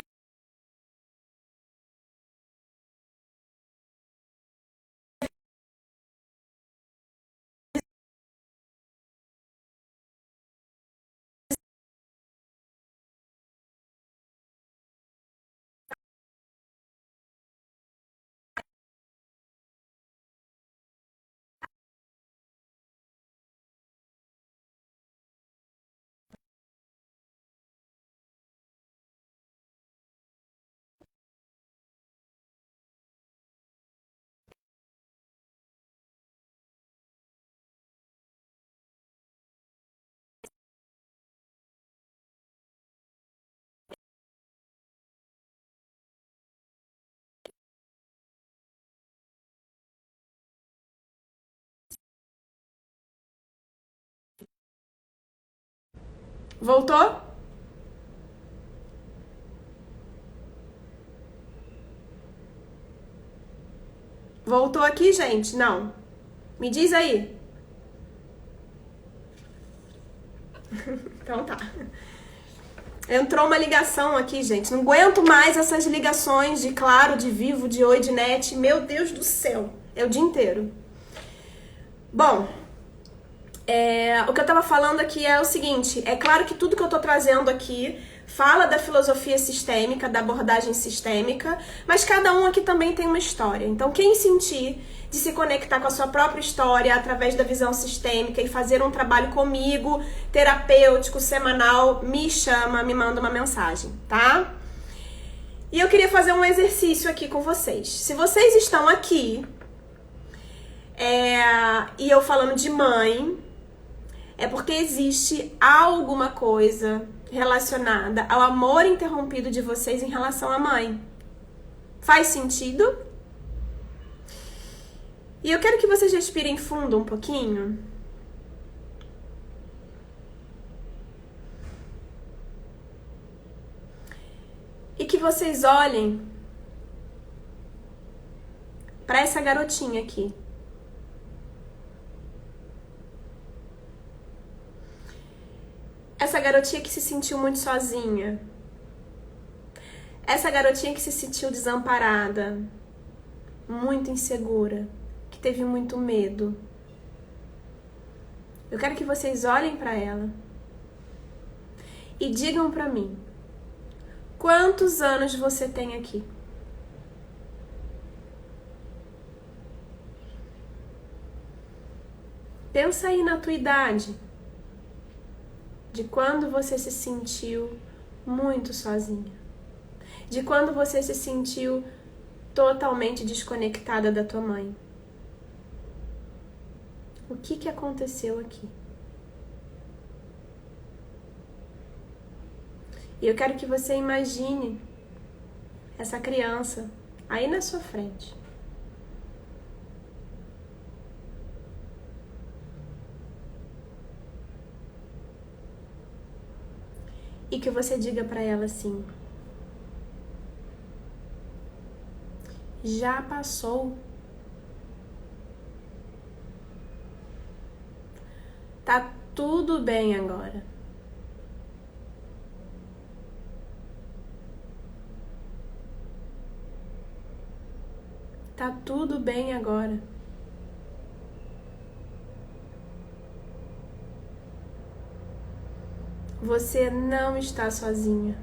Voltou? Voltou aqui, gente? Não. Me diz aí. Então tá. Entrou uma ligação aqui, gente. Não aguento mais essas ligações de Claro, de Vivo, de Oi, de Net. Meu Deus do céu. É o dia inteiro. Bom, o que eu tava falando aqui é o seguinte. É claro que tudo que eu tô trazendo aqui fala da filosofia sistêmica, da abordagem sistêmica, mas cada um aqui também tem uma história. Então, quem sentir de se conectar com a sua própria história através da visão sistêmica e fazer um trabalho comigo, terapêutico, semanal, me chama, me manda uma mensagem, tá? E eu queria fazer um exercício aqui com vocês. Se vocês estão aqui, e eu falando de mãe, é porque existe alguma coisa relacionada ao amor interrompido de vocês em relação à mãe. Faz sentido? E eu quero que vocês respirem fundo um pouquinho. E que vocês olhem para essa garotinha aqui. Essa garotinha que se sentiu muito sozinha. Essa garotinha que se sentiu desamparada, muito insegura, que teve muito medo. Eu quero que vocês olhem para ela e digam para mim: quantos anos você tem aqui? Pensa aí na tua idade. De quando você se sentiu muito sozinha. De quando você se sentiu totalmente desconectada da tua mãe. O que aconteceu aqui? E eu quero que você imagine essa criança aí na sua frente. E que você diga para ela assim: já passou. Tá tudo bem agora. Tá tudo bem agora. Você não está sozinha.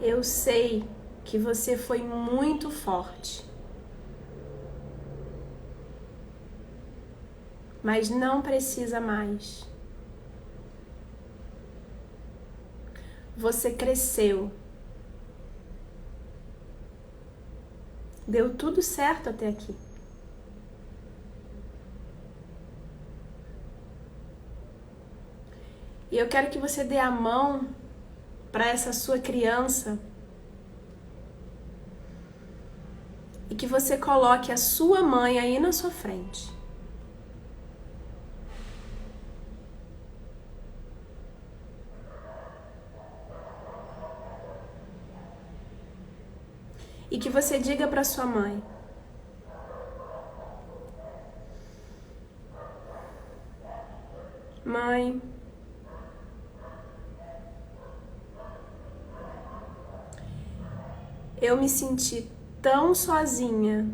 Eu sei que você foi muito forte. Mas não precisa mais. Você cresceu. Deu tudo certo até aqui. E eu quero que você dê a mão para essa sua criança e que você coloque a sua mãe aí na sua frente. E que você diga para sua mãe: mãe, eu me senti tão sozinha,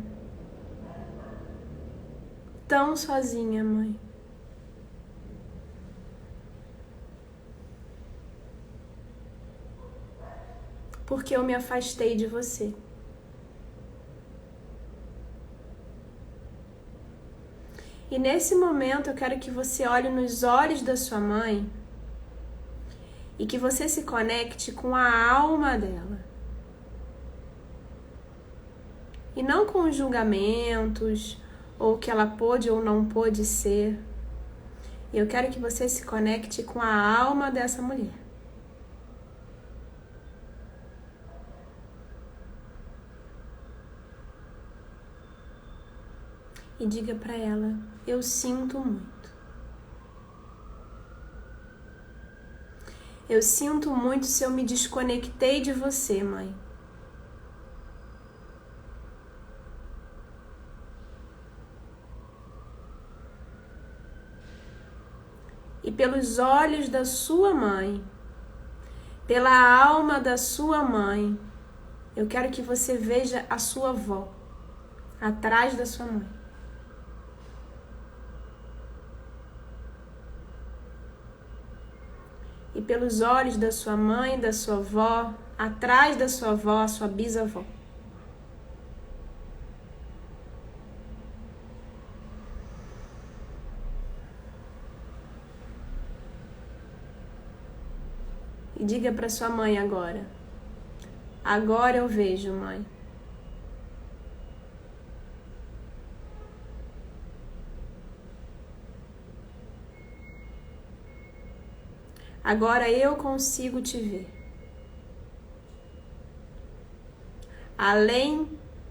mãe. Porque eu me afastei de você. E nesse momento eu quero que você olhe nos olhos da sua mãe e que você se conecte com a alma dela. E não com julgamentos, ou o que ela pôde ou não pôde ser. Eu quero que você se conecte com a alma dessa mulher. E diga para ela: eu sinto muito. Eu sinto muito se eu me desconectei de você, mãe. E pelos olhos da sua mãe, pela alma da sua mãe, eu quero que você veja a sua avó atrás da sua mãe. E pelos olhos da sua mãe, da sua avó, atrás da sua avó, a sua bisavó. E diga para sua mãe agora: agora eu vejo, mãe. Agora eu consigo te ver. Além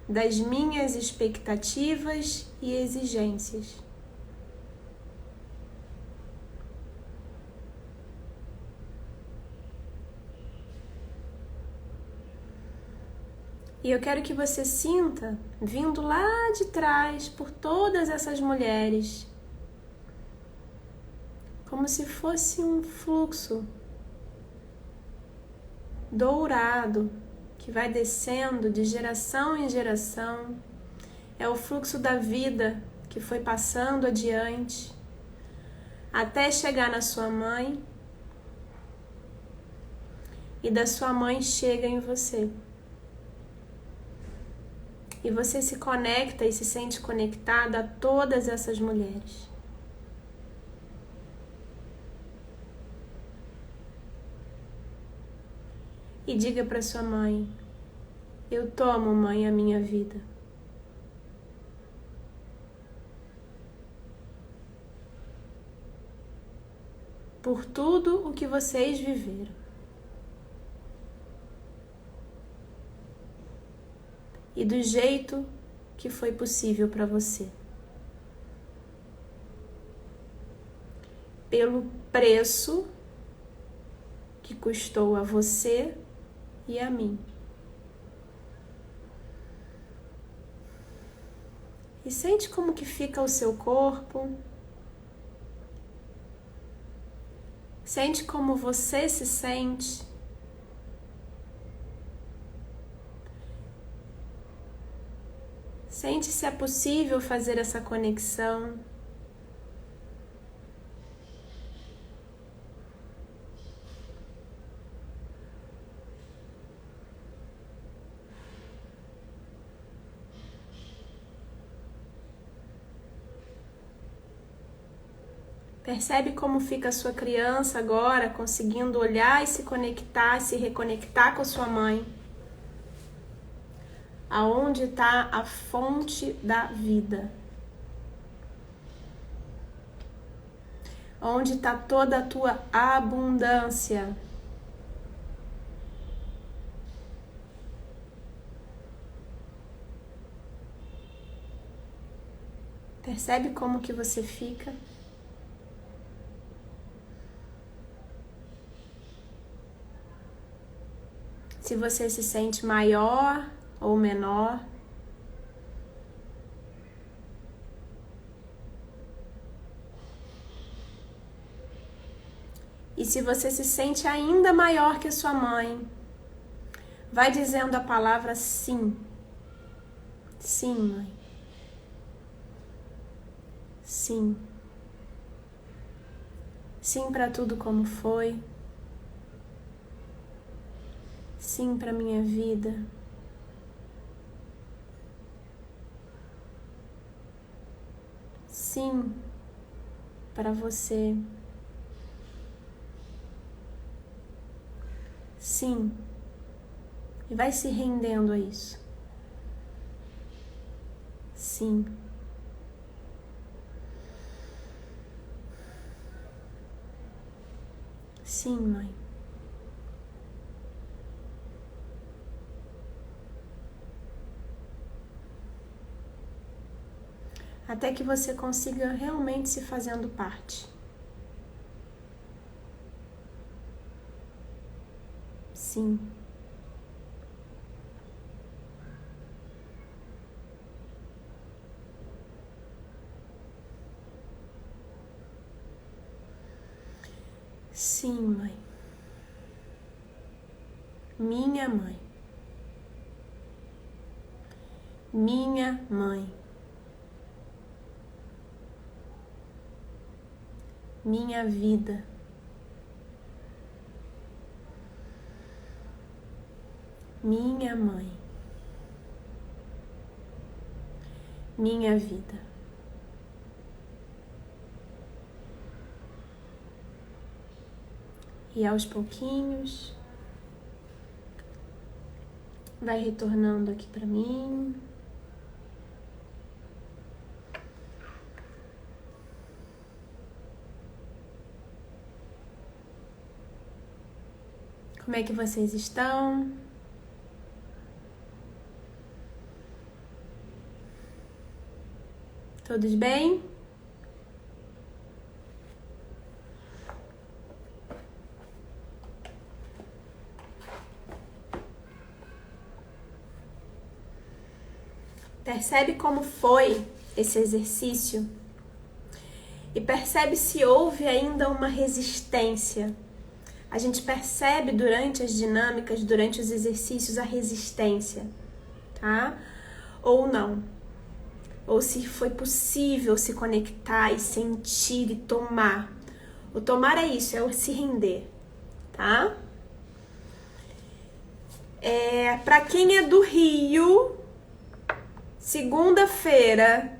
das minhas expectativas e exigências. E eu quero que você sinta, vindo lá de trás, por todas essas mulheres, como se fosse um fluxo dourado que vai descendo de geração em geração. É o fluxo da vida que foi passando adiante até chegar na sua mãe, e da sua mãe chega em você. E você se conecta e se sente conectada a todas essas mulheres. E diga para sua mãe: eu tomo, mãe, a minha vida. Por tudo o que vocês viveram. E do jeito que foi possível para você. Pelo preço que custou a você e a mim. E sente como que fica o seu corpo. Sente como você se sente. Sente se é possível fazer essa conexão. Percebe como fica a sua criança agora, conseguindo olhar e se conectar, se reconectar com a sua mãe. Aonde está a fonte da vida? Onde está toda a tua abundância? Percebe como que você fica? Se você se sente maior ou menor. E se você se sente ainda maior que sua mãe, vai dizendo a palavra sim. Sim, mãe. Sim. Sim para tudo como foi. Sim para minha vida. Sim para você. Sim. E vai se rendendo a isso. Sim. Sim, mãe. até que você consiga realmente se fazendo parte. Sim. Sim, mãe. Minha mãe. Minha mãe. Minha vida. Minha mãe. Minha vida. E aos pouquinhos, vai retornando aqui para mim. Como é que vocês estão? Todos bem? Percebe como foi esse exercício e percebe se houve ainda uma resistência. A gente percebe durante as dinâmicas, durante os exercícios, a resistência, tá? Ou não. Ou se foi possível se conectar e sentir e tomar. O tomar é isso, é o se render, tá? Pra quem é do Rio, segunda-feira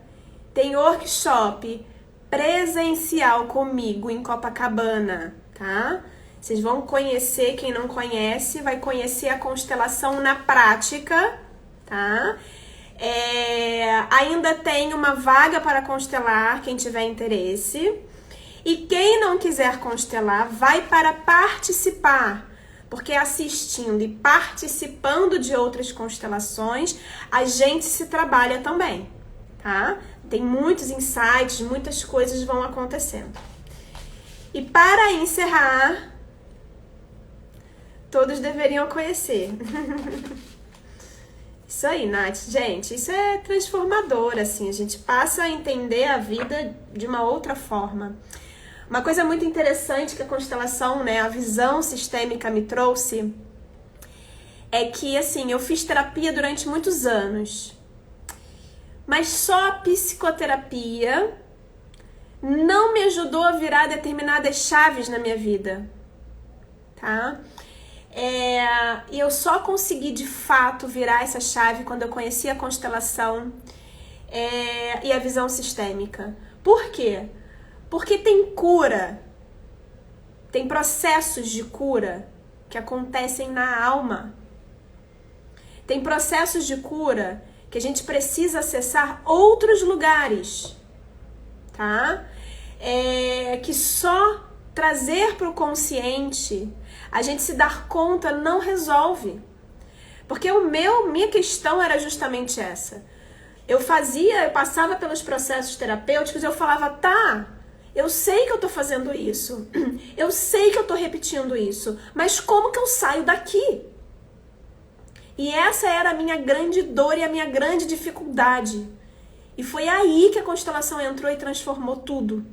tem workshop presencial comigo em Copacabana, tá? Vocês vão conhecer, quem não conhece, vai conhecer a constelação na prática, tá? Ainda tem uma vaga para constelar, quem tiver interesse. E quem não quiser constelar, vai para participar. Porque assistindo e participando de outras constelações, a gente se trabalha também, tá? Tem muitos insights, muitas coisas vão acontecendo. E para encerrar, todos deveriam conhecer. Isso aí, Nath. Gente, isso é transformador, assim. A gente passa a entender a vida de uma outra forma. Uma coisa muito interessante que a constelação, né, a visão sistêmica me trouxe é que, assim, eu fiz terapia durante muitos anos, mas só a psicoterapia não me ajudou a virar determinadas chaves na minha vida, tá? E eu só consegui, de fato, virar essa chave quando eu conheci a constelação e a visão sistêmica. Por quê? Porque tem cura, tem processos de cura que acontecem na alma. Tem processos de cura que a gente precisa acessar outros lugares, tá? Que só trazer para o consciente, a gente se dar conta, não resolve. Porque minha questão era justamente essa. Eu passava pelos processos terapêuticos e eu falava, tá, eu sei que eu tô fazendo isso, eu sei que eu tô repetindo isso, mas como que eu saio daqui? E essa era a minha grande dor e a minha grande dificuldade. E foi aí que a constelação entrou e transformou tudo.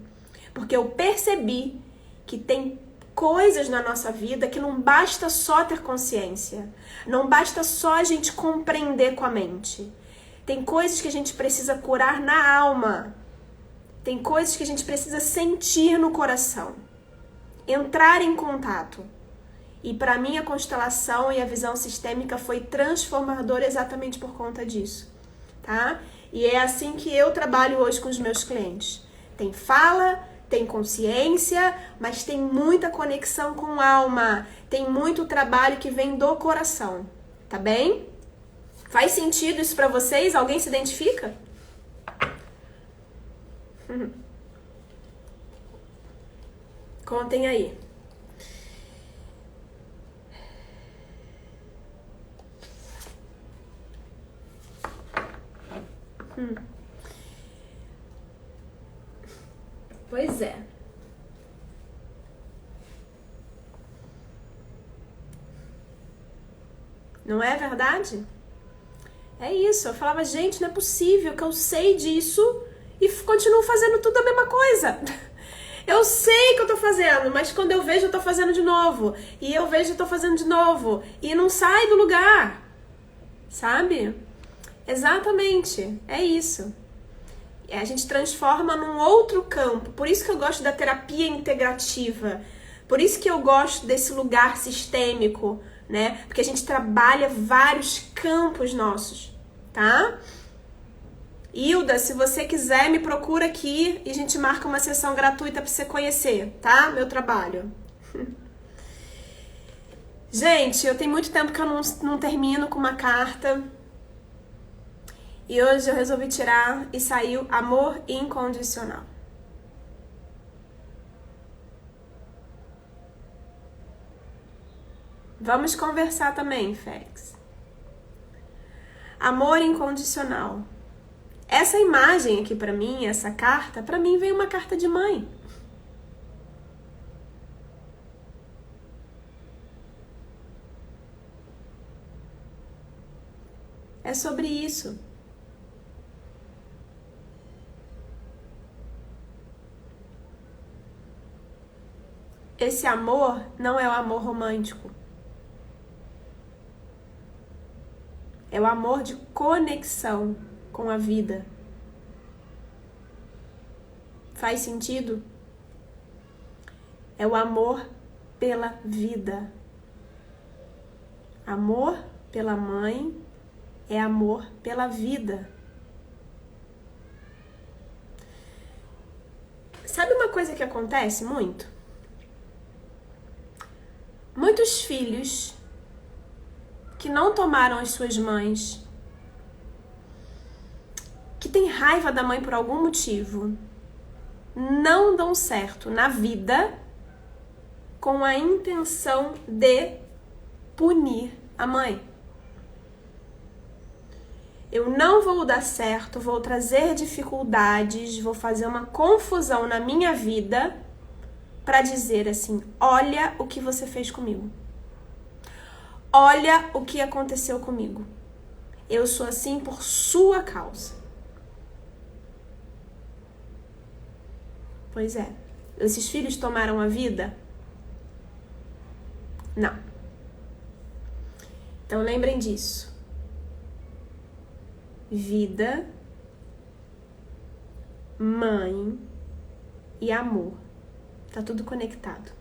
Porque eu percebi que tem coisas na nossa vida que não basta só ter consciência, não basta só a gente compreender com a mente. Tem coisas que a gente precisa curar na alma. Tem coisas que a gente precisa sentir no coração. Entrar em contato. E para mim a constelação e a visão sistêmica foi transformadora exatamente por conta disso, tá? E é assim que eu trabalho hoje com os meus clientes. Tem fala, tem consciência, mas tem muita conexão com a alma. Tem muito trabalho que vem do coração, tá bem? Faz sentido isso pra vocês? Alguém se identifica? Contem aí. Pois é. Não é verdade? É isso. Eu falava, gente, não é possível que eu sei disso e continuo fazendo tudo a mesma coisa. Eu sei que eu tô fazendo, mas quando eu vejo eu tô fazendo de novo. E eu vejo eu tô fazendo de novo. E não sai do lugar. Sabe? Exatamente. É isso. A gente transforma num outro campo. Por isso que eu gosto da terapia integrativa. Por isso que eu gosto desse lugar sistêmico, né? Porque a gente trabalha vários campos nossos, tá? Hilda, se você quiser, me procura aqui e a gente marca uma sessão gratuita pra você conhecer, tá? Meu trabalho. Gente, eu tenho muito tempo que eu não termino com uma carta. E hoje eu resolvi tirar e saiu amor incondicional. Vamos conversar também, Félix. Amor incondicional. Essa imagem aqui pra mim, essa carta, pra mim veio uma carta de mãe. É sobre isso. Esse amor não é o amor romântico. É o amor de conexão com a vida. Faz sentido? É o amor pela vida. Amor pela mãe é amor pela vida. Sabe uma coisa que acontece muito? Muitos filhos que não tomaram as suas mães, que têm raiva da mãe por algum motivo, não dão certo na vida com a intenção de punir a mãe. Eu não vou dar certo, vou trazer dificuldades, vou fazer uma confusão na minha vida para dizer assim, olha o que você fez comigo. Olha o que aconteceu comigo. Eu sou assim por sua causa. Pois é. Esses filhos tomaram a vida? Não. Então lembrem disso. Vida, mãe e amor. Tá tudo conectado.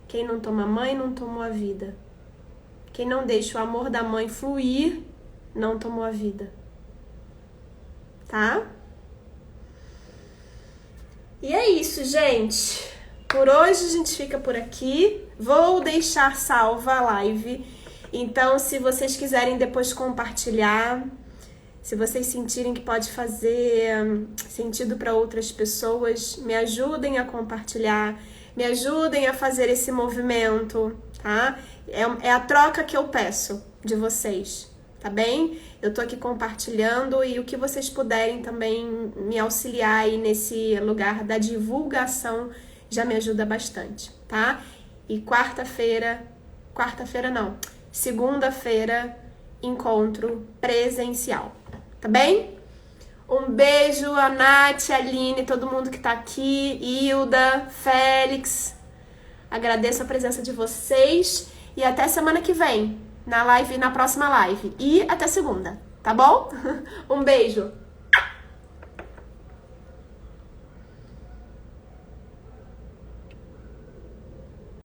Quem não toma mãe não tomou a vida. Quem não deixa o amor da mãe fluir não tomou a vida. Tá? E é isso, gente. Por hoje a gente fica por aqui. Vou deixar salva a live. Então, se vocês quiserem depois compartilhar, se vocês sentirem que pode fazer sentido para outras pessoas, me ajudem a compartilhar, me ajudem a fazer esse movimento, tá? É a troca que eu peço de vocês, tá bem? Eu tô aqui compartilhando e o que vocês puderem também me auxiliar aí nesse lugar da divulgação já me ajuda bastante, tá? E segunda-feira, encontro presencial, tá bem? Um beijo a Nath, a Aline, todo mundo que tá aqui, Hilda, Félix. Agradeço a presença de vocês e até semana que vem, na próxima live. E até segunda, tá bom? Um beijo!